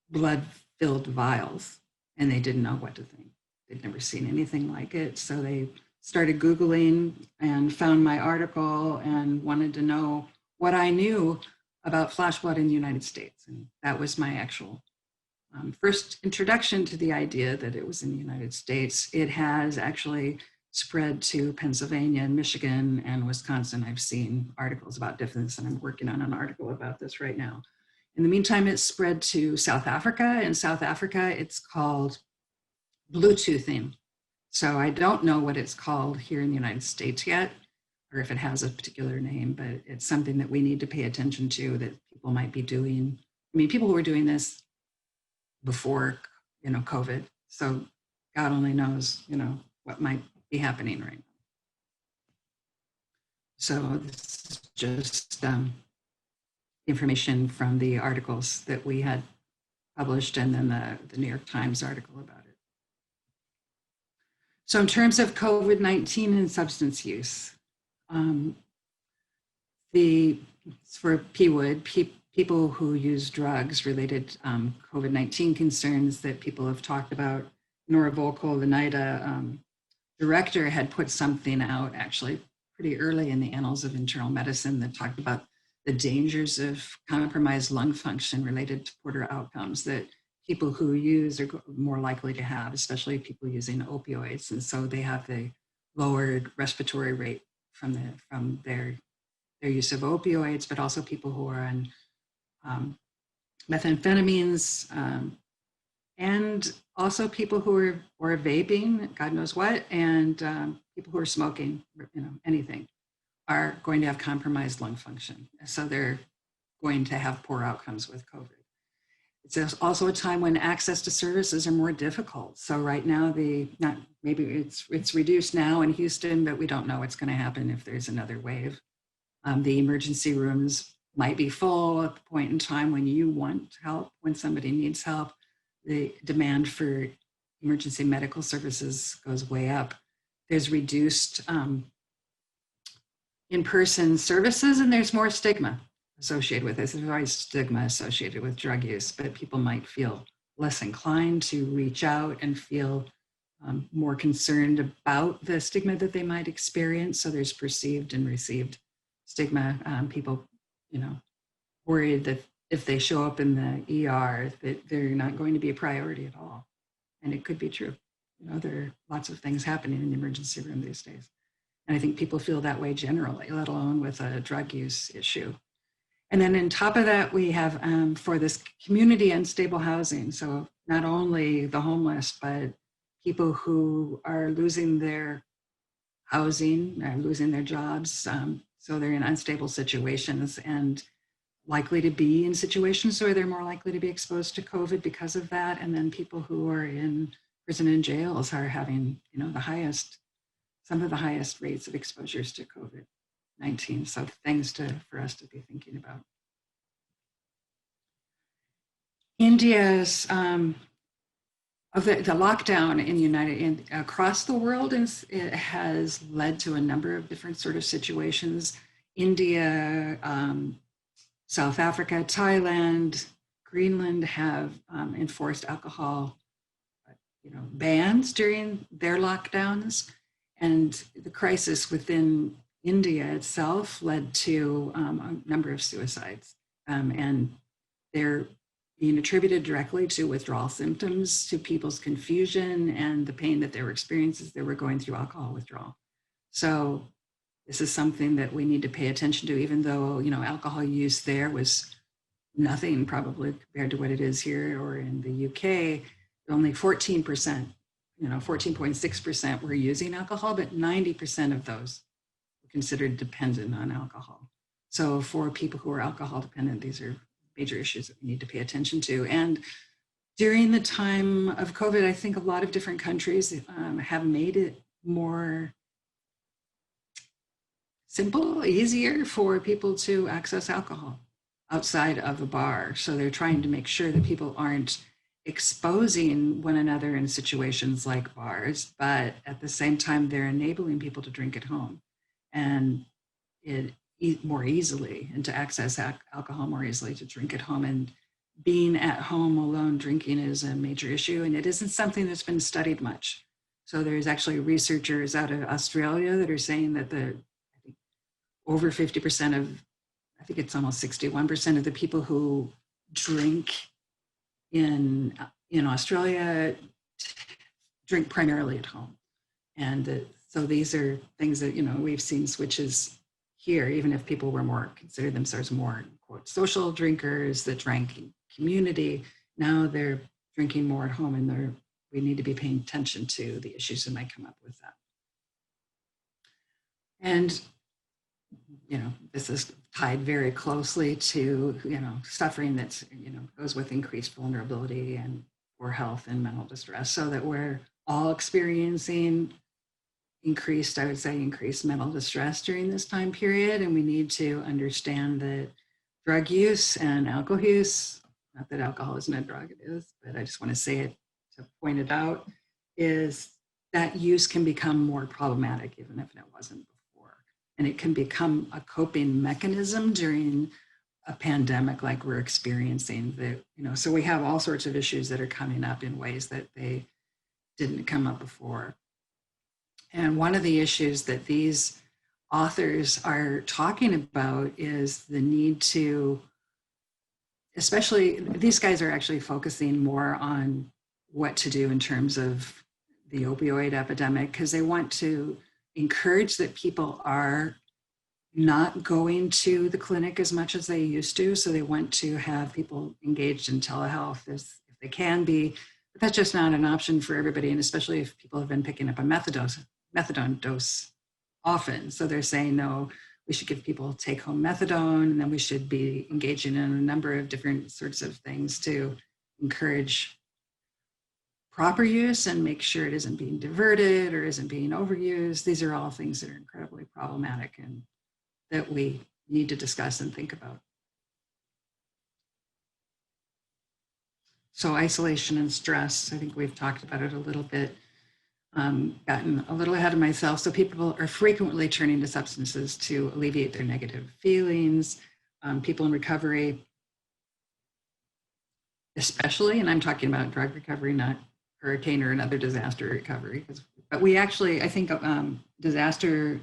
blood-filled vials, and they didn't know what to think. They'd never seen anything like it. So they started Googling and found my article and wanted to know what I knew about flash blood in the United States. And that was my actual first introduction to the idea that it was in the United States. It has actually spread to Pennsylvania and Michigan and Wisconsin. I've seen articles about this, and I'm working on an article about this right now. In the meantime, it's spread to South Africa. In South Africa, it's called Bluetoothing. So I don't know what it's called here in the United States yet, or if it has a particular name, but it's something that we need to pay attention to, that people might be doing. I mean, people who were doing this before, COVID. So God only knows, what might be happening right now. So this is just information from the articles that we had published, and then the New York Times article about it. So in terms of COVID-19 and substance use, for PWOD, people who use drugs related COVID-19 concerns that people have talked about, Nora Volko, the NIDA director, had put something out actually pretty early in the Annals of Internal Medicine that talked about the dangers of compromised lung function related to poorer outcomes that people who use are more likely to have, especially people using opioids. And so they have the lowered respiratory rate from their use of opioids, but also people who are on methamphetamines, and also people who are vaping, God knows what, and people who are smoking, anything, are going to have compromised lung function. So they're going to have poor outcomes with COVID. It's also a time when access to services are more difficult. So right now, maybe it's reduced now in Houston, but we don't know what's going to happen if there's another wave. The emergency rooms might be full at the point in time when you want help, when somebody needs help. The demand for emergency medical services goes way up. There's reduced in-person services, and there's more stigma associated with this. There's always stigma associated with drug use, but people might feel less inclined to reach out and feel more concerned about the stigma that they might experience. So there's perceived and received stigma. People, worried that if they show up in the ER, that they're not going to be a priority at all. And it could be true. There are lots of things happening in the emergency room these days. And I think people feel that way generally, let alone with a drug use issue. And then on top of that, we have for this community unstable housing. So not only the homeless, but people who are losing their housing, are losing their jobs. So they're in unstable situations and likely to be in situations where they're more likely to be exposed to COVID because of that. And then people who are in prison and jails are having, some of the highest rates of exposures to COVID-19. So things for us to be thinking about. India's the lockdown across the world it has led to a number of different sort of situations. India, South Africa, Thailand, Greenland have enforced alcohol bans during their lockdowns. And the crisis within India itself led to a number of suicides. And they're being attributed directly to withdrawal symptoms, to people's confusion and the pain that they were experiencing as they were going through alcohol withdrawal. So this is something that we need to pay attention to, even though, alcohol use there was nothing probably compared to what it is here or in the UK. Only 14%, 14.6% were using alcohol, but 90% of those were considered dependent on alcohol. So for people who are alcohol dependent, these are major issues that we need to pay attention to. And during the time of COVID, I think a lot of different countries have made it more simple, easier for people to access alcohol outside of a bar. So they're trying to make sure that people aren't exposing one another in situations like bars, but at the same time, they're enabling people to drink at home and more easily and to access alcohol more easily, to drink at home. And being at home alone drinking is a major issue, and it isn't something that's been studied much. So there's actually researchers out of Australia that are saying that over 50% of, I think it's almost 61% of the people who drink in Australia drink primarily at home. And so these are things that, we've seen switches here, even if people were considered themselves more, quote, social drinkers that drank in community. Now they're drinking more at home, and we need to be paying attention to the issues that might come up with that. And, this is tied very closely to, suffering that's, goes with increased vulnerability and poor health and mental distress, so that we're all experiencing increased mental distress during this time period. And we need to understand that drug use and alcohol use, not that alcohol isn't a drug, it is, but I just want to say it to point it out, is that use can become more problematic even if it wasn't before. And it can become a coping mechanism during a pandemic like we're experiencing. So we have all sorts of issues that are coming up in ways that they didn't come up before. And one of the issues that these authors are talking about is the need to, especially these guys are actually focusing more on what to do in terms of the opioid epidemic, because they want to encourage that people are not going to the clinic as much as they used to. So they want to have people engaged in telehealth if they can be, but that's just not an option for everybody. And especially if people have been picking up a methadone dose often. So they're saying, no, we should give people take-home methadone, and then we should be engaging in a number of different sorts of things to encourage proper use and make sure it isn't being diverted or isn't being overused. These are all things that are incredibly problematic and that we need to discuss and think about. So isolation and stress, I think we've talked about it a little bit, gotten a little ahead of myself. So people are frequently turning to substances to alleviate their negative feelings. People in recovery, especially, and I'm talking about drug recovery, not hurricane or another disaster recovery, but we actually, I think disaster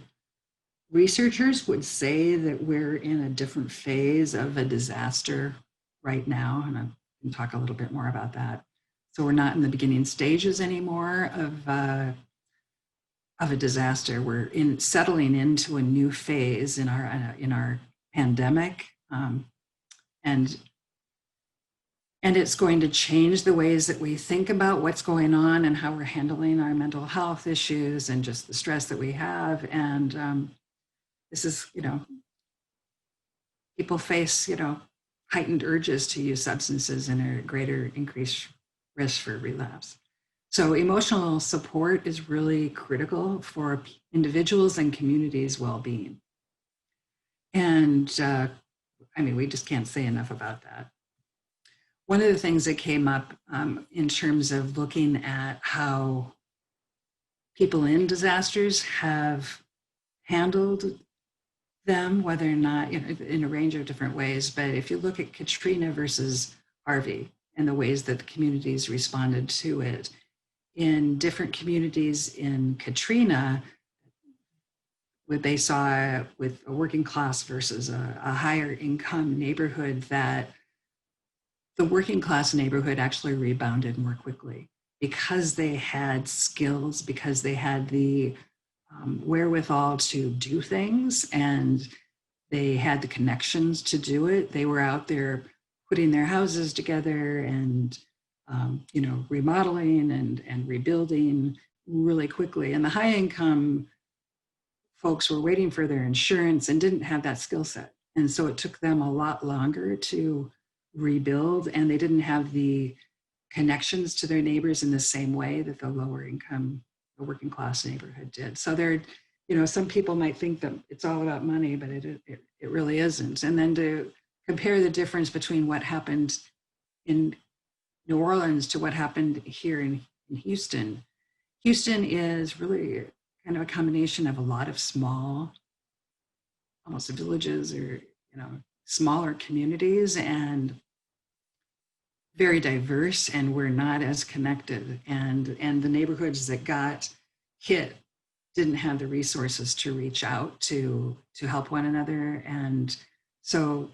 researchers would say that we're in a different phase of a disaster right now, and I can talk a little bit more about that. So we're not in the beginning stages anymore of a disaster. We're settling into a new phase in our pandemic. And it's going to change the ways that we think about what's going on and how we're handling our mental health issues and just the stress that we have. And this is, people face, heightened urges to use substances and a greater increased risk for relapse. So emotional support is really critical for individuals and communities' well-being. And we just can't say enough about that. One of the things that came up in terms of looking at how people in disasters have handled them, whether or not, in a range of different ways, but if you look at Katrina versus Harvey and the ways that the communities responded to it, in different communities in Katrina, what they saw with a working class versus a higher income neighborhood, that the working class neighborhood actually rebounded more quickly because they had skills, because they had the wherewithal to do things, and they had the connections to do it. They were out there putting their houses together and remodeling and rebuilding really quickly. And the high income folks were waiting for their insurance and didn't have that skill set. And so it took them a lot longer to rebuild, and they didn't have the connections to their neighbors in the same way that the lower income, the working class neighborhood did. So some people might think that it's all about money, but it really isn't. And then to compare the difference between what happened in New Orleans to what happened here in Houston. Houston is really kind of a combination of a lot of small, almost villages or, smaller communities, and very diverse, and we're not as connected. And the neighborhoods that got hit didn't have the resources to reach out to help one another. And so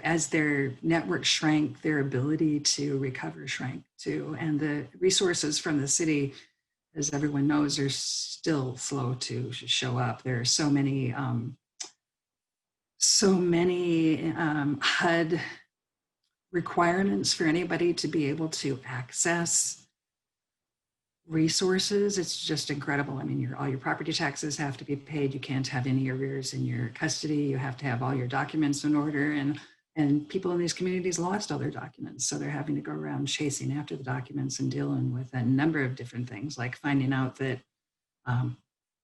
as their network shrank, their ability to recover shrank too. And the resources from the city, as everyone knows, are still slow to show up. There are so many HUD requirements for anybody to be able to access resources. It's just incredible. I mean, all your property taxes have to be paid. You can't have any arrears in your custody. You have to have all your documents in order. And people in these communities lost all their documents. So they're having to go around chasing after the documents and dealing with a number of different things, like finding out that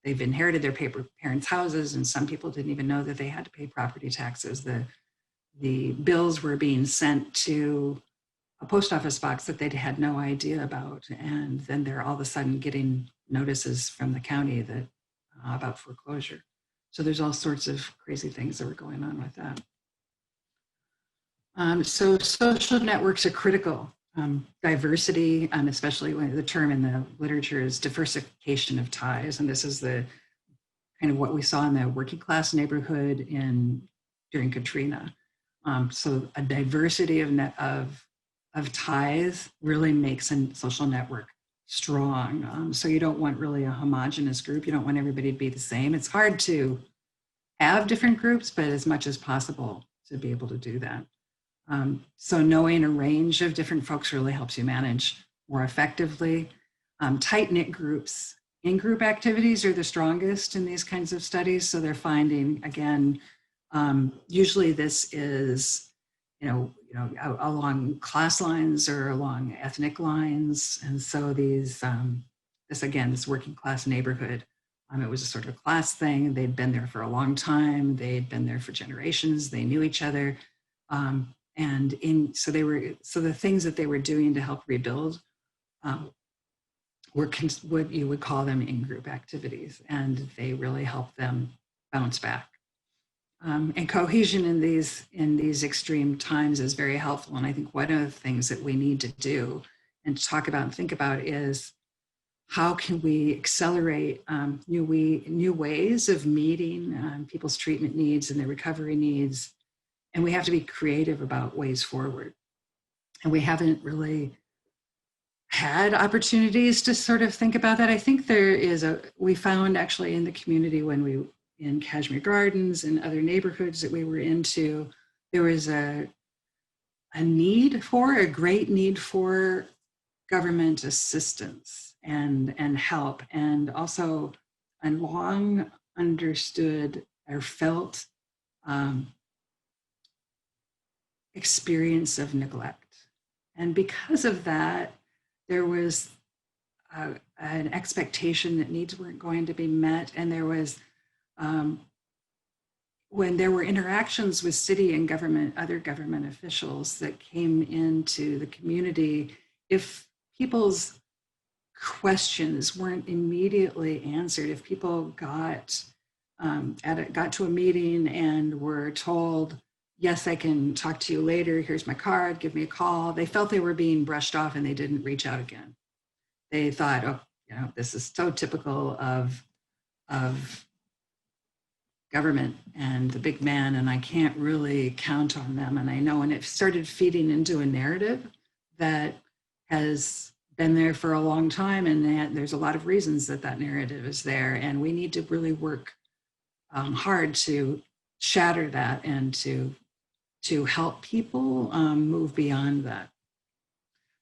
they've inherited their parents' houses, and some people didn't even know that they had to pay property taxes. The bills were being sent to a post office box that they'd had no idea about. And then they're all of a sudden getting notices from the county that about foreclosure. So there's all sorts of crazy things that were going on with that. So social networks are critical. Diversity, especially when the term in the literature is diversification of ties. And this is the kind of what we saw in the working class neighborhood during Katrina. So a diversity of ties really makes a social network strong. So you don't want really a homogenous group. You don't want everybody to be the same. It's hard to have different groups, but as much as possible to be able to do that. So knowing a range of different folks really helps you manage more effectively. Tight-knit groups, in-group activities are the strongest in these kinds of studies. So they're finding, again, usually this is, along class lines or along ethnic lines. And so this working class neighborhood, it was a sort of a class thing. They'd been there for a long time. They'd been there for generations. They knew each other. So the things that they were doing to help rebuild were what you would call them in-group activities, and they really helped them bounce back. And cohesion in these extreme times is very helpful. And I think one of the things that we need to do and talk about and think about is how can we accelerate new ways of meeting people's treatment needs and their recovery needs. And we have to be creative about ways forward. And we haven't really had opportunities to sort of think about that. I think we found actually in the community in Kashmir Gardens and other neighborhoods that we were into, there was a a great need for government assistance and help, and also a long understood or felt experience of neglect. And because of that, there was an expectation that needs weren't going to be met. And there was, when there were interactions with city and government, other government officials that came into the community, if people's questions weren't immediately answered, if people got to a meeting and were told, yes, I can talk to you later, here's my card, give me a call, they felt they were being brushed off and they didn't reach out again. They thought, oh, this is so typical of government and the big man, and I can't really count on them. And I know, and it started feeding into a narrative that has been there for a long time, and there's a lot of reasons that narrative is there, and we need to really work hard to shatter that and to help people move beyond that.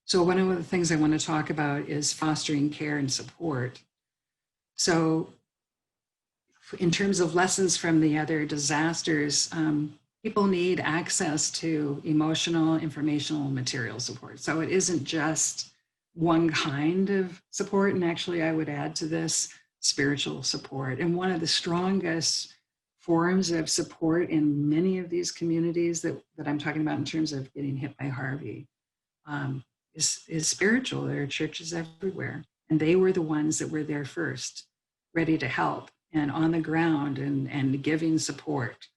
So one of the things I want to talk about is fostering care and support. So in terms of lessons from the other disasters, people need access to emotional, informational, and material support. So it isn't just one kind of support, and actually I would add to this spiritual support. And one of the strongest forms of support in many of these communities that I'm talking about in terms of getting hit by Harvey is spiritual. There are churches everywhere, and they were the ones that were there first, ready to help and on the ground and giving support.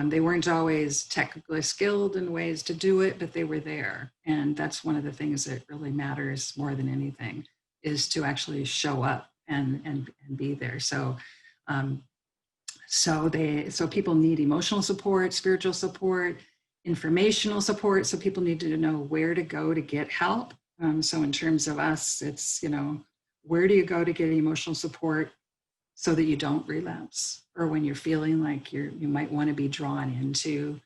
They weren't always technically skilled in ways to do it, but they were there. And that's one of the things that really matters more than anything, is to actually show up and be there. So people need emotional support, spiritual support, informational support. So people need to know where to go to get help. So in terms of us, it's, where do you go to get emotional support so that you don't relapse, or when you're feeling like you might want to be drawn into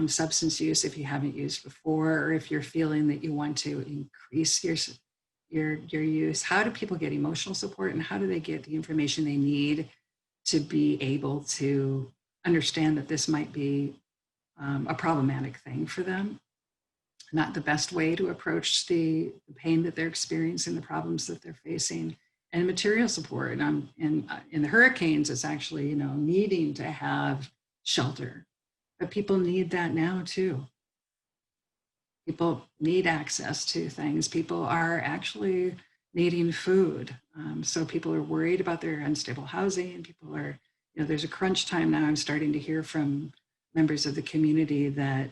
substance use if you haven't used before, or if you're feeling that you want to increase your use. How do people get emotional support, and how do they get the information they need to be able to understand that this might be a problematic thing for them, not the best way to approach the pain that they're experiencing, the problems that they're facing, and material support. In the hurricanes, it's actually, needing to have shelter, but people need that now too. People need access to things. People are actually needing food. So people are worried about their unstable housing. People are, there's a crunch time now. I'm starting to hear from members of the community that,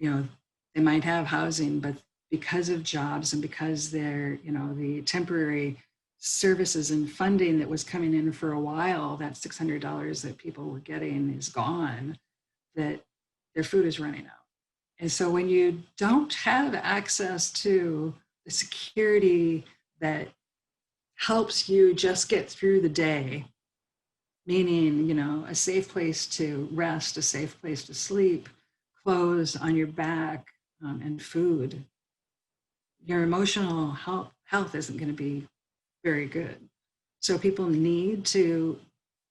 they might have housing, but because of jobs and because they're, the temporary services and funding that was coming in for a while, that $600 that people were getting is gone, that their food is running out. And so when you don't have access to the security that helps you just get through the day, meaning, a safe place to rest, a safe place to sleep, clothes on your back, and food, your emotional health isn't going to be very good. So people need to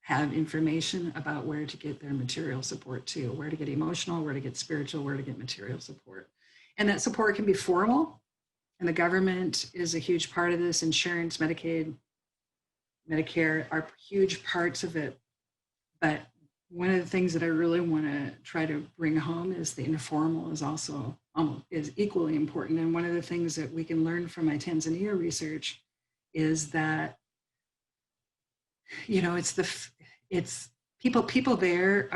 have information about where to get their material support too, where to get emotional, where to get spiritual, where to get material support. And that support can be formal, and the government is a huge part of this. Insurance, Medicaid, Medicare are huge parts of it. But one of the things that I really want to try to bring home is the informal is also is equally important. And one of the things that we can learn from my Tanzania research is that, it's people there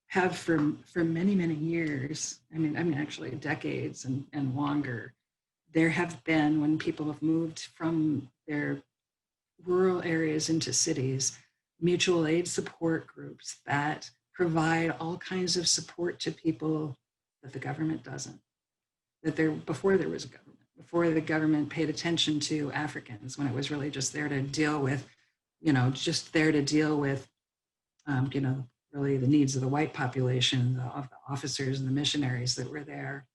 have for many, many years, I mean, actually decades and longer, there have been, when people have moved from their rural areas into cities, mutual aid support groups that provide all kinds of support to people that the government doesn't. Before there was a government, before the government paid attention to Africans, when it was really just there to deal with, really the needs of the white population, of the officers and the missionaries that were there.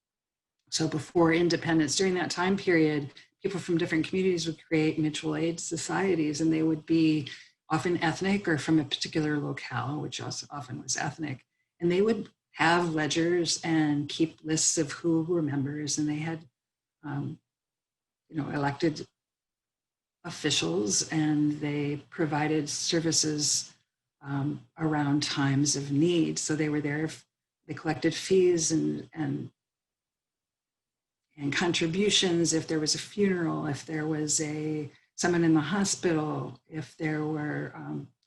So before independence, during that time period, people from different communities would create mutual aid societies, and they would be often ethnic or from a particular locale, which also often was ethnic. And they would have ledgers and keep lists of who were members, and they had, elected officials, and they provided services around times of need. So they were there, they collected fees and contributions if there was a funeral, if there was someone in the hospital, if there were,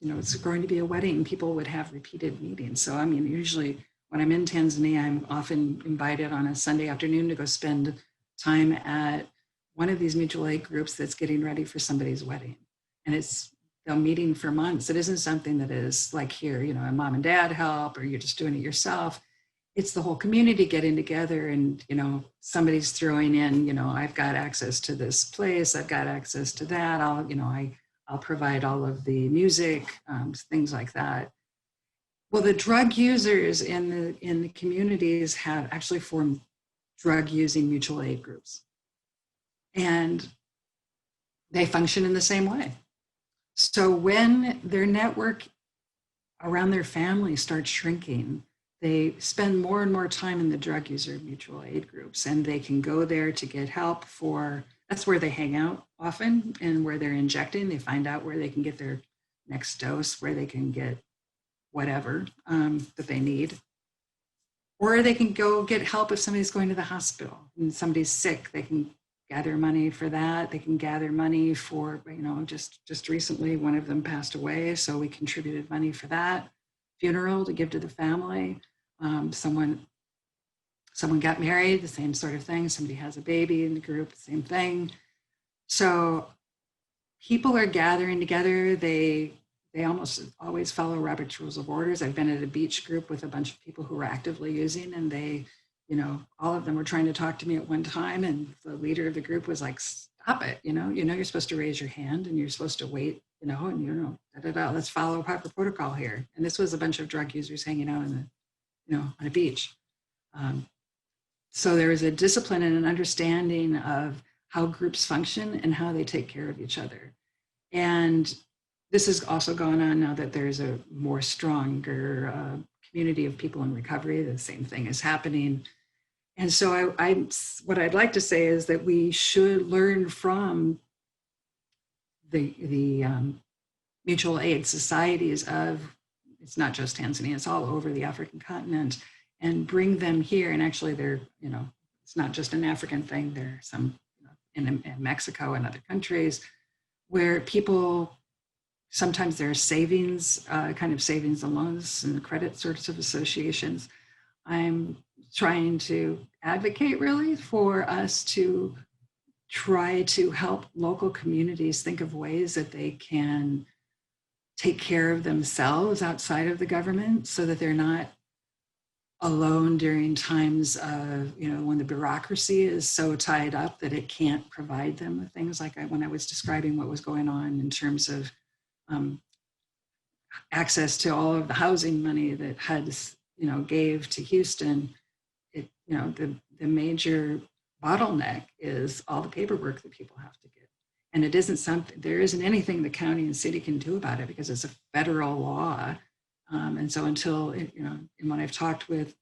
it's going to be a wedding, people would have repeated meetings. So, I mean, usually when I'm in Tanzania, I'm often invited on a Sunday afternoon to go spend time at one of these mutual aid groups that's getting ready for somebody's wedding. And they're meeting for months. It isn't something that is like here, a mom and dad help, or you're just doing it yourself. It's the whole community getting together, and, somebody's throwing in, I've got access to this place, I've got access to that. I'll provide all of the music, things like that. Well, the drug users in the communities have actually formed drug using mutual aid groups, and they function in the same way. So when their network around their family starts shrinking, they spend more and more time in the drug user mutual aid groups, and they can go there to get help that's where they hang out often, and where they're injecting. They find out where they can get their next dose, where they can get whatever that they need. Or they can go get help if somebody's going to the hospital and somebody's sick. They can gather money for that. They can gather money for, just recently, one of them passed away, so we contributed money for that funeral to give to the family. Someone got married, the same sort of thing. Somebody has a baby in the group, the same thing. So people are gathering together. They almost always follow Robert's Rules of Orders. I've been at a beach group with a bunch of people who were actively using, and they, all of them were trying to talk to me at one time, and the leader of the group was like, stop it, you're supposed to raise your hand, and you're supposed to wait, and let's follow proper protocol here. And this was a bunch of drug users hanging out on a beach. So there is a discipline and an understanding of how groups function and how they take care of each other. And this has also gone on now that there's a more stronger community of people in recovery. The same thing is happening. And so what I'd like to say is that we should learn from the mutual aid societies it's not just Tanzania, it's all over the African continent, and bring them here. And actually it's not just an African thing. There are some in Mexico and other countries where people, sometimes there are savings, savings and loans and credit sorts of associations. I'm trying to advocate really for us to try to help local communities think of ways that they can take care of themselves outside of the government, so that they're not alone during times of, when the bureaucracy is so tied up that it can't provide them with things like when I was describing what was going on in terms of access to all of the housing money that HUD, gave to Houston. The major bottleneck is all the paperwork that people have to get. And there isn't anything the county and city can do about it because it's a federal law. And so until, and when I've talked with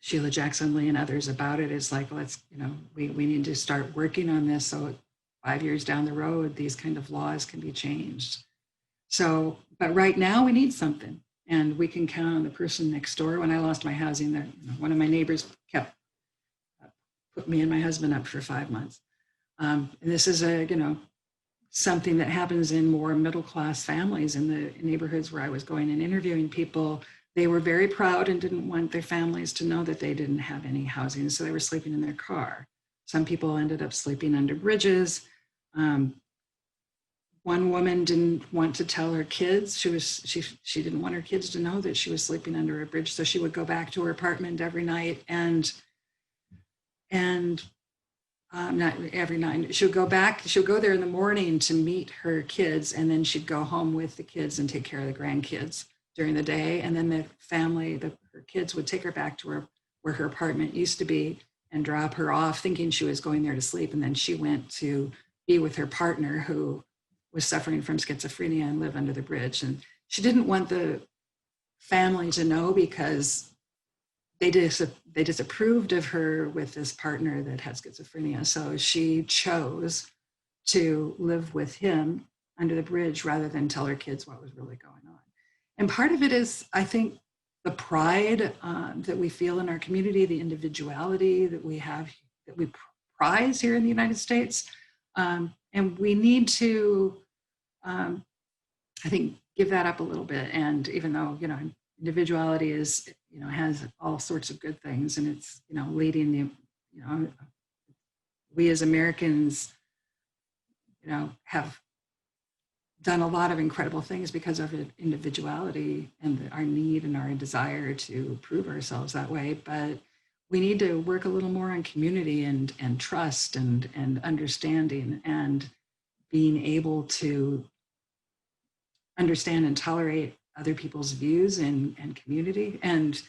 Sheila Jackson Lee and others about it, it's like, we need to start working on this so 5 years down the road, these kind of laws can be changed. So, but right now we need something, and we can count on the person next door. When I lost my housing, one of my neighbors put me and my husband up for 5 months. And this is something that happens in more middle-class families in the neighborhoods where I was going and interviewing people. They were very proud and didn't want their families to know that they didn't have any housing, so they were sleeping in their car. Some people ended up sleeping under bridges. One woman didn't want to tell her kids. She didn't want her kids to know that she was sleeping under a bridge, so she would go back to her apartment every night and not every night. She'll go there in the morning to meet her kids, and then she'd go home with the kids and take care of the grandkids during the day. And then the family, her kids would take her back to her where her apartment used to be and drop her off thinking she was going there to sleep. And then she went to be with her partner who was suffering from schizophrenia and live under the bridge. And she didn't want the family to know because they disapproved of her with this partner that had schizophrenia. So she chose to live with him under the bridge rather than tell her kids what was really going on. And part of it is, I think, the pride that we feel in our community, the individuality that we have, that we prize here in the United States. And we need to, I think, give that up a little bit. And even though, individuality is, has all sorts of good things, and it's, leading the, we as Americans, have done a lot of incredible things because of individuality and our need and our desire to prove ourselves that way. But we need to work a little more on community and trust and understanding and being able to understand and tolerate other people's views and community. And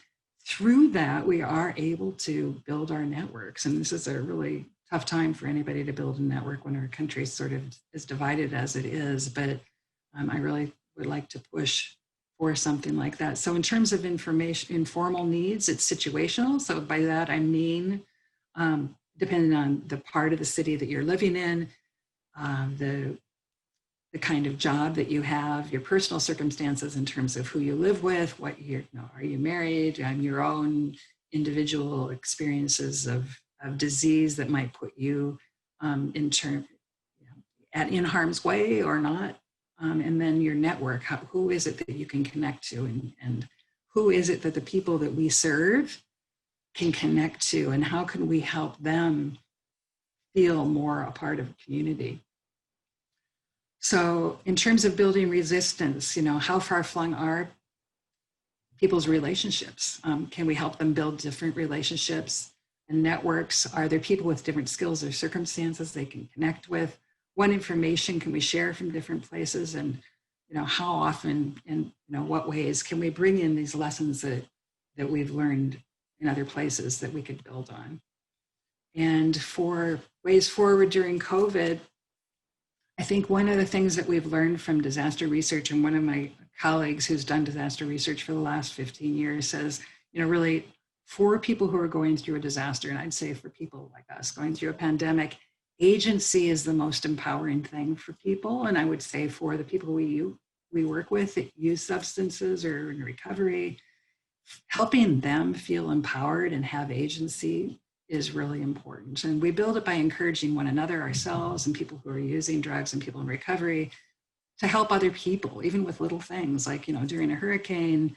through that, we are able to build our networks. And this is a really tough time for anybody to build a network when our country sort of is divided as it is. But I really would like to push for something like that. So in terms of informal needs, it's situational. So by that, I mean, depending on the part of the city that you're living in, the kind of job that you have, your personal circumstances in terms of who you live with, what you're, are you married, your own individual experiences of disease that might put you in harm's way or not. And then your network, who is it that you can connect to, and who is it that the people that we serve can connect to, and how can we help them feel more a part of a community? So in terms of building resistance, how far flung are people's relationships? Can we help them build different relationships and networks? Are there people with different skills or circumstances they can connect with? What information can we share from different places? And how often and what ways can we bring in these lessons that we've learned in other places that we could build on? And for ways forward during COVID, I think one of the things that we've learned from disaster research, and one of my colleagues who's done disaster research for the last 15 years says, really for people who are going through a disaster, and I'd say for people like us going through a pandemic, agency is the most empowering thing for people. And I would say for the people we work with that use substances or in recovery, helping them feel empowered and have agency is really important. And we build it by encouraging one another, ourselves, and people who are using drugs and people in recovery to help other people, even with little things like, during a hurricane,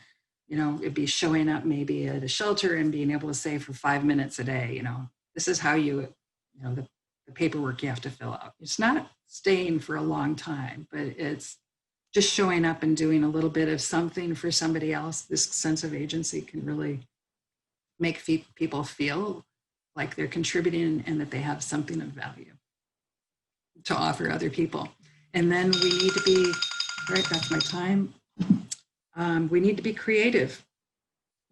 it'd be showing up maybe at a shelter and being able to say for 5 minutes a day, this is how the paperwork you have to fill out. It's not staying for a long time, but it's just showing up and doing a little bit of something for somebody else. This sense of agency can really make people feel like they're contributing and that they have something of value to offer other people. And then we need to be, right, that's my time. We need to be creative.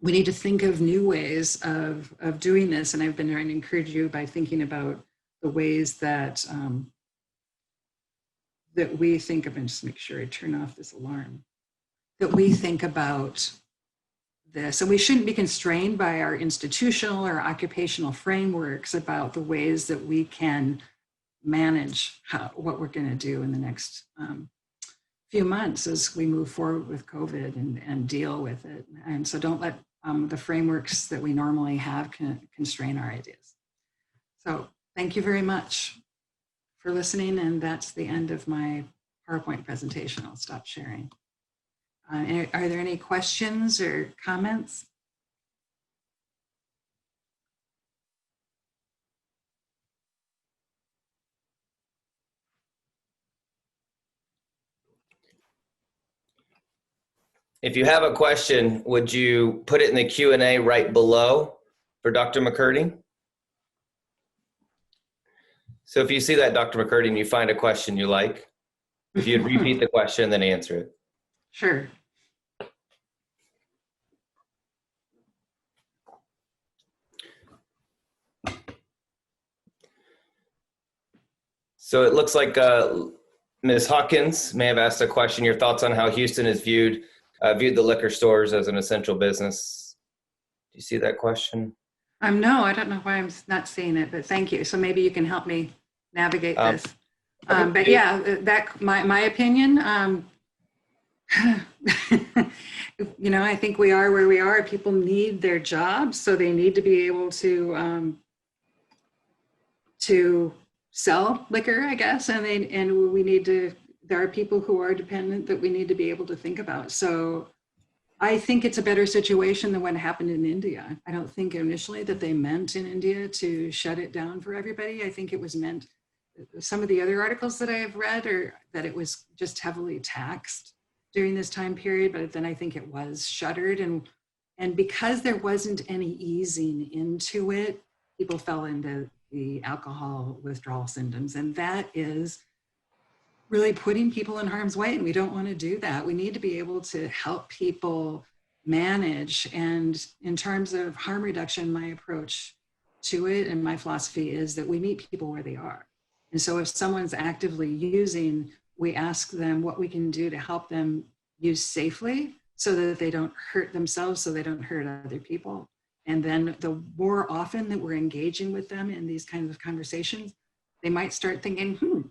We need to think of new ways of doing this. And I've been trying to encourage you by thinking about the ways that that we think of, and just make sure I turn off this alarm, that we think about this. And we shouldn't be constrained by our institutional or occupational frameworks about the ways that we can manage what we're going to do in the next few months as we move forward with COVID and deal with it. And so don't let the frameworks that we normally have constrain our ideas. So thank you very much for listening. And that's the end of my PowerPoint presentation. I'll stop sharing. Are there any questions or comments? If you have a question, would you put it in the Q&A right below for Dr. Mccurdy? So if you see that, Dr. Mccurdy, and you find a question you like, if you'd repeat the question, then answer it. Sure. So it looks like Ms. Hawkins may have asked a question. Your thoughts on how Houston has viewed the liquor stores as an essential business? Do you see that question? No, I don't know why I'm not seeing it, but thank you. So maybe you can help me navigate this. Okay. But yeah, that my opinion. I think we are where we are. People need their jobs, so they need to be able to sell liquor, I guess, and we need to. There are people who are dependent that we need to be able to think about. So I think it's a better situation than what happened in India. I don't think initially that they meant in India to shut it down for everybody. I think it was meant. Some of the other articles that I have read are that it was just heavily taxed during this time period, but then I think it was shuttered, and because there wasn't any easing into it, people fell into the alcohol withdrawal symptoms, and that is really putting people in harm's way, and we don't want to do that. We need to be able to help people manage, and in terms of harm reduction, my approach to it and my philosophy is that we meet people where they are. And so if someone's actively using, we ask them what we can do to help them use safely so that they don't hurt themselves, so they don't hurt other people. And then the more often that we're engaging with them in these kinds of conversations, they might start thinking,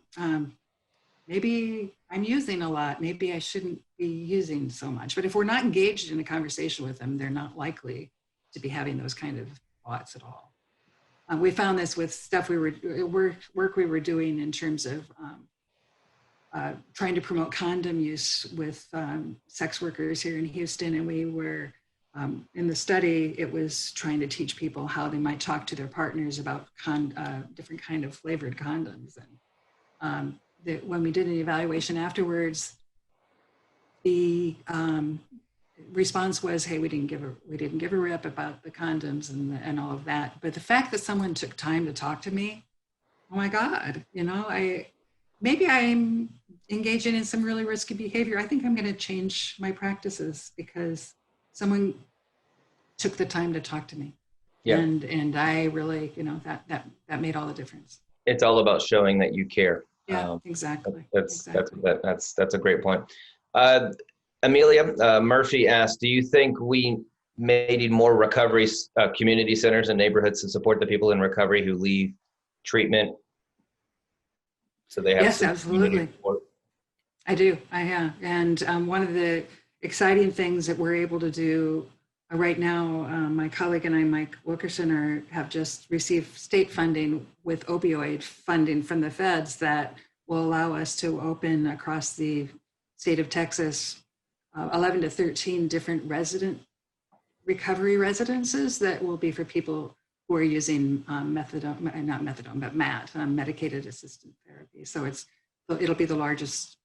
maybe I'm using a lot, maybe I shouldn't be using so much. But if we're not engaged in a conversation with them, they're not likely to be having those kind of thoughts at all. We found this with stuff work we were doing in terms of trying to promote condom use with sex workers here in Houston. And we were, in the study, it was trying to teach people how they might talk to their partners about different kind of flavored condoms. And when we did an evaluation afterwards, the response was, hey, we didn't give a rip about the condoms and all of that. But the fact that someone took time to talk to me, oh my God, maybe I'm engaging in some really risky behavior. I think I'm going to change my practices because someone took the time to talk to me. Yeah. And I really, that made all the difference. It's all about showing that you care. Yeah, exactly. That's a great point. Amelia Murphy asked, do you think we may need more recovery community centers and neighborhoods to support the people in recovery who leave treatment? So they have yes, absolutely. I do. I have. And one of the exciting things that we're able to do right now, my colleague and I, Mike Wilkerson, have just received state funding with opioid funding from the feds that will allow us to open across the state of Texas 11 to 13 different recovery residences that will be for people who are using MAT, medicated assisted therapy. So it'll be the largest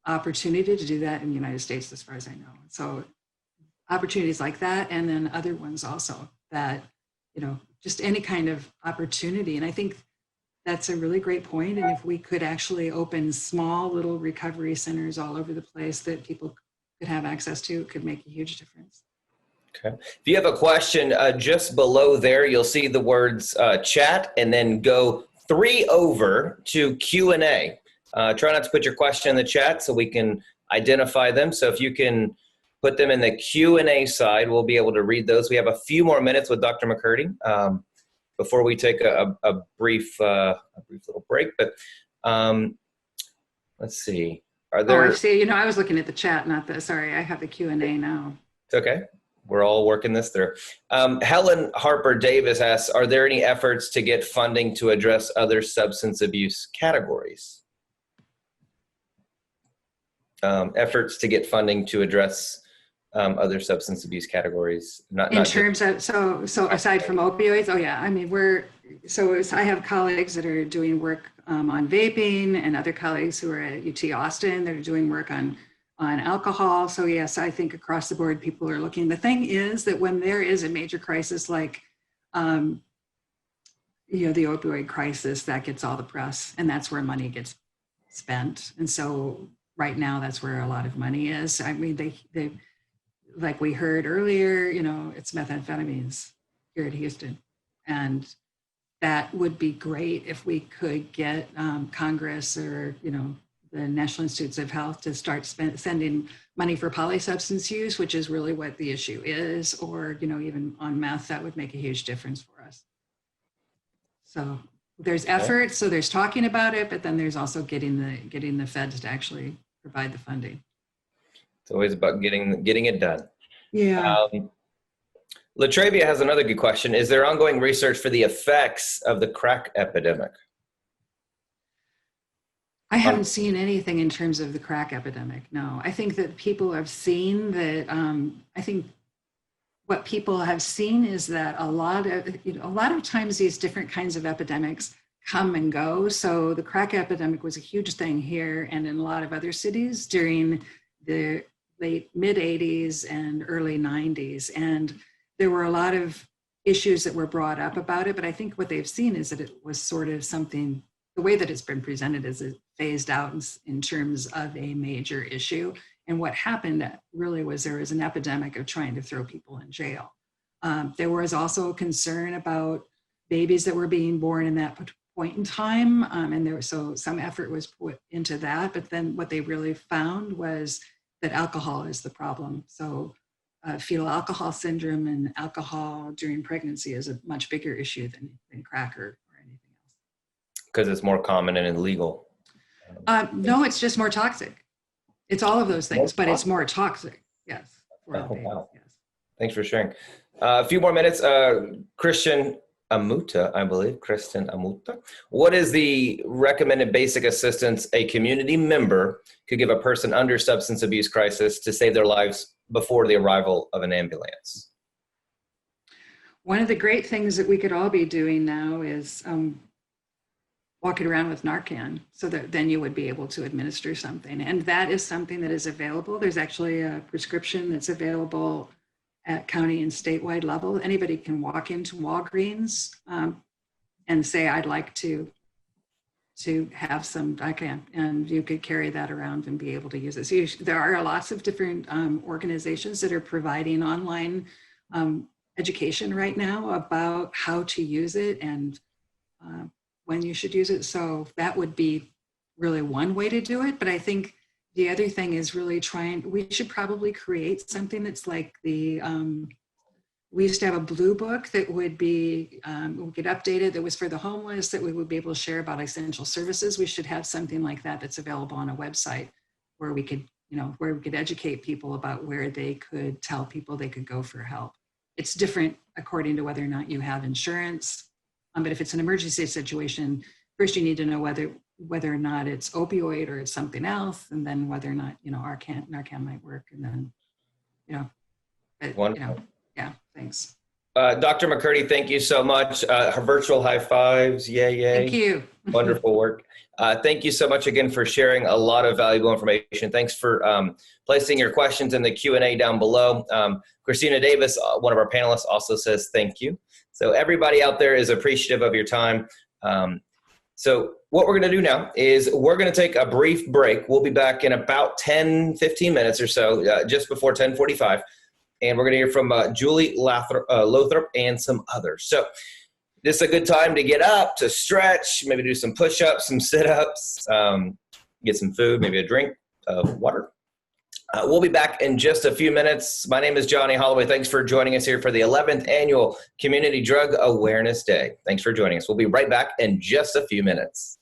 opportunity to do that in the United States, as far as I know. So opportunities like that, and then other ones also that, just any kind of opportunity. And I think that's a really great point. And if we could actually open small little recovery centers all over the place that people could have access to, it could make a huge difference. Okay. If you have a question, just below there, you'll see the words chat, and then go 3 over to Q&A. Try not to put your question in the chat so we can identify them. So if you can put them in the Q&A side, we'll be able to read those. We have a few more minutes with Dr. Mccurdy before we take a brief little break. But let's see. Are there? Oh, I see. I was looking at the chat, not the. Sorry, I have the Q&A now. It's okay. We're all working this through. Helen Harper Davis asks, are there any efforts to get funding to address other substance abuse categories? Efforts to get funding to address other substance abuse categories. In terms of, so aside from opioids, oh yeah, I mean, I have colleagues that are doing work on vaping, and other colleagues who are at UT Austin that are doing work on alcohol. So yes, I think across the board, people are looking. The thing is that when there is a major crisis like, the opioid crisis, that gets all the press, and that's where money gets spent. And so right now, that's where a lot of money is. I mean, they like we heard earlier, it's methamphetamines here at Houston. And that would be great if we could get Congress or, the National Institutes of Health to start sending money for polysubstance use, which is really what the issue is, or, even on meth, that would make a huge difference for us. So there's effort, so there's talking about it, but then there's also getting the feds to actually provide the funding. It's always about getting it done. Yeah. Latravia has another good question. Is there ongoing research for the effects of the crack epidemic? I haven't seen anything in terms of the crack epidemic. No, I think that people have seen that. I think what people have seen is that a lot of times these different kinds of epidemics come and go. So the crack epidemic was a huge thing here and in a lot of other cities during the late mid 80s and early 90s. And there were a lot of issues that were brought up about it. But I think what they've seen is that it was sort of something, the way that it's been presented is it phased out in terms of a major issue. And what happened really was there was an epidemic of trying to throw people in jail. There was also concern about babies that were being born in that point in time. So some effort was put into that. But then what they really found was that alcohol is the problem. So fetal alcohol syndrome and alcohol during pregnancy is a much bigger issue than crack or anything else. Because it's more common and illegal. No, it's just more toxic. It's all of those things, but it's more toxic. Yes. Wow. Yes. Thanks for sharing. A few more minutes. Christian Amuta, I believe. Kristen Amuta. What is the recommended basic assistance a community member could give a person under substance abuse crisis to save their lives before the arrival of an ambulance? One of the great things that we could all be doing now is walking around with Narcan, so that then you would be able to administer something. And that is something that is available. There's actually a prescription that's available at county and statewide level. Anybody can walk into Walgreens and say, I'd like to have some Narcan, and you could carry that around and be able to use it. So there are lots of different organizations that are providing online education right now about how to use it and when you should use it. So that would be really one way to do it. But I think the other thing is really we should probably create something that's like we used to have a blue book that would be, we could update it, that was for the homeless, that we would be able to share about essential services. We should have something like that that's available on a website where we could, where we could educate people about where they could tell people they could go for help. It's different according to whether or not you have insurance. But if it's an emergency situation, first you need to know whether or not it's opioid or it's something else, and then whether or not Narcan might work, and then yeah, thanks. Dr. McCurdy, thank you so much. Her virtual high fives, yay! Thank you. Wonderful work. Thank you so much again for sharing a lot of valuable information. Thanks for placing your questions in the Q&A down below. Christina Davis, one of our panelists, also says thank you. So everybody out there is appreciative of your time. So what we're going to do now is we're going to take a brief break. We'll be back in about 10-15 minutes or so, just before 10:45. And we're going to hear from Julie Lothrop and some others. So this is a good time to get up, to stretch, maybe do some push-ups, some sit-ups, get some food, maybe a drink of water. We'll be back in just a few minutes. My name is Johnny Holloway. Thanks for joining us here for the 11th Annual Community Drug Awareness Day. Thanks for joining us. We'll be right back in just a few minutes.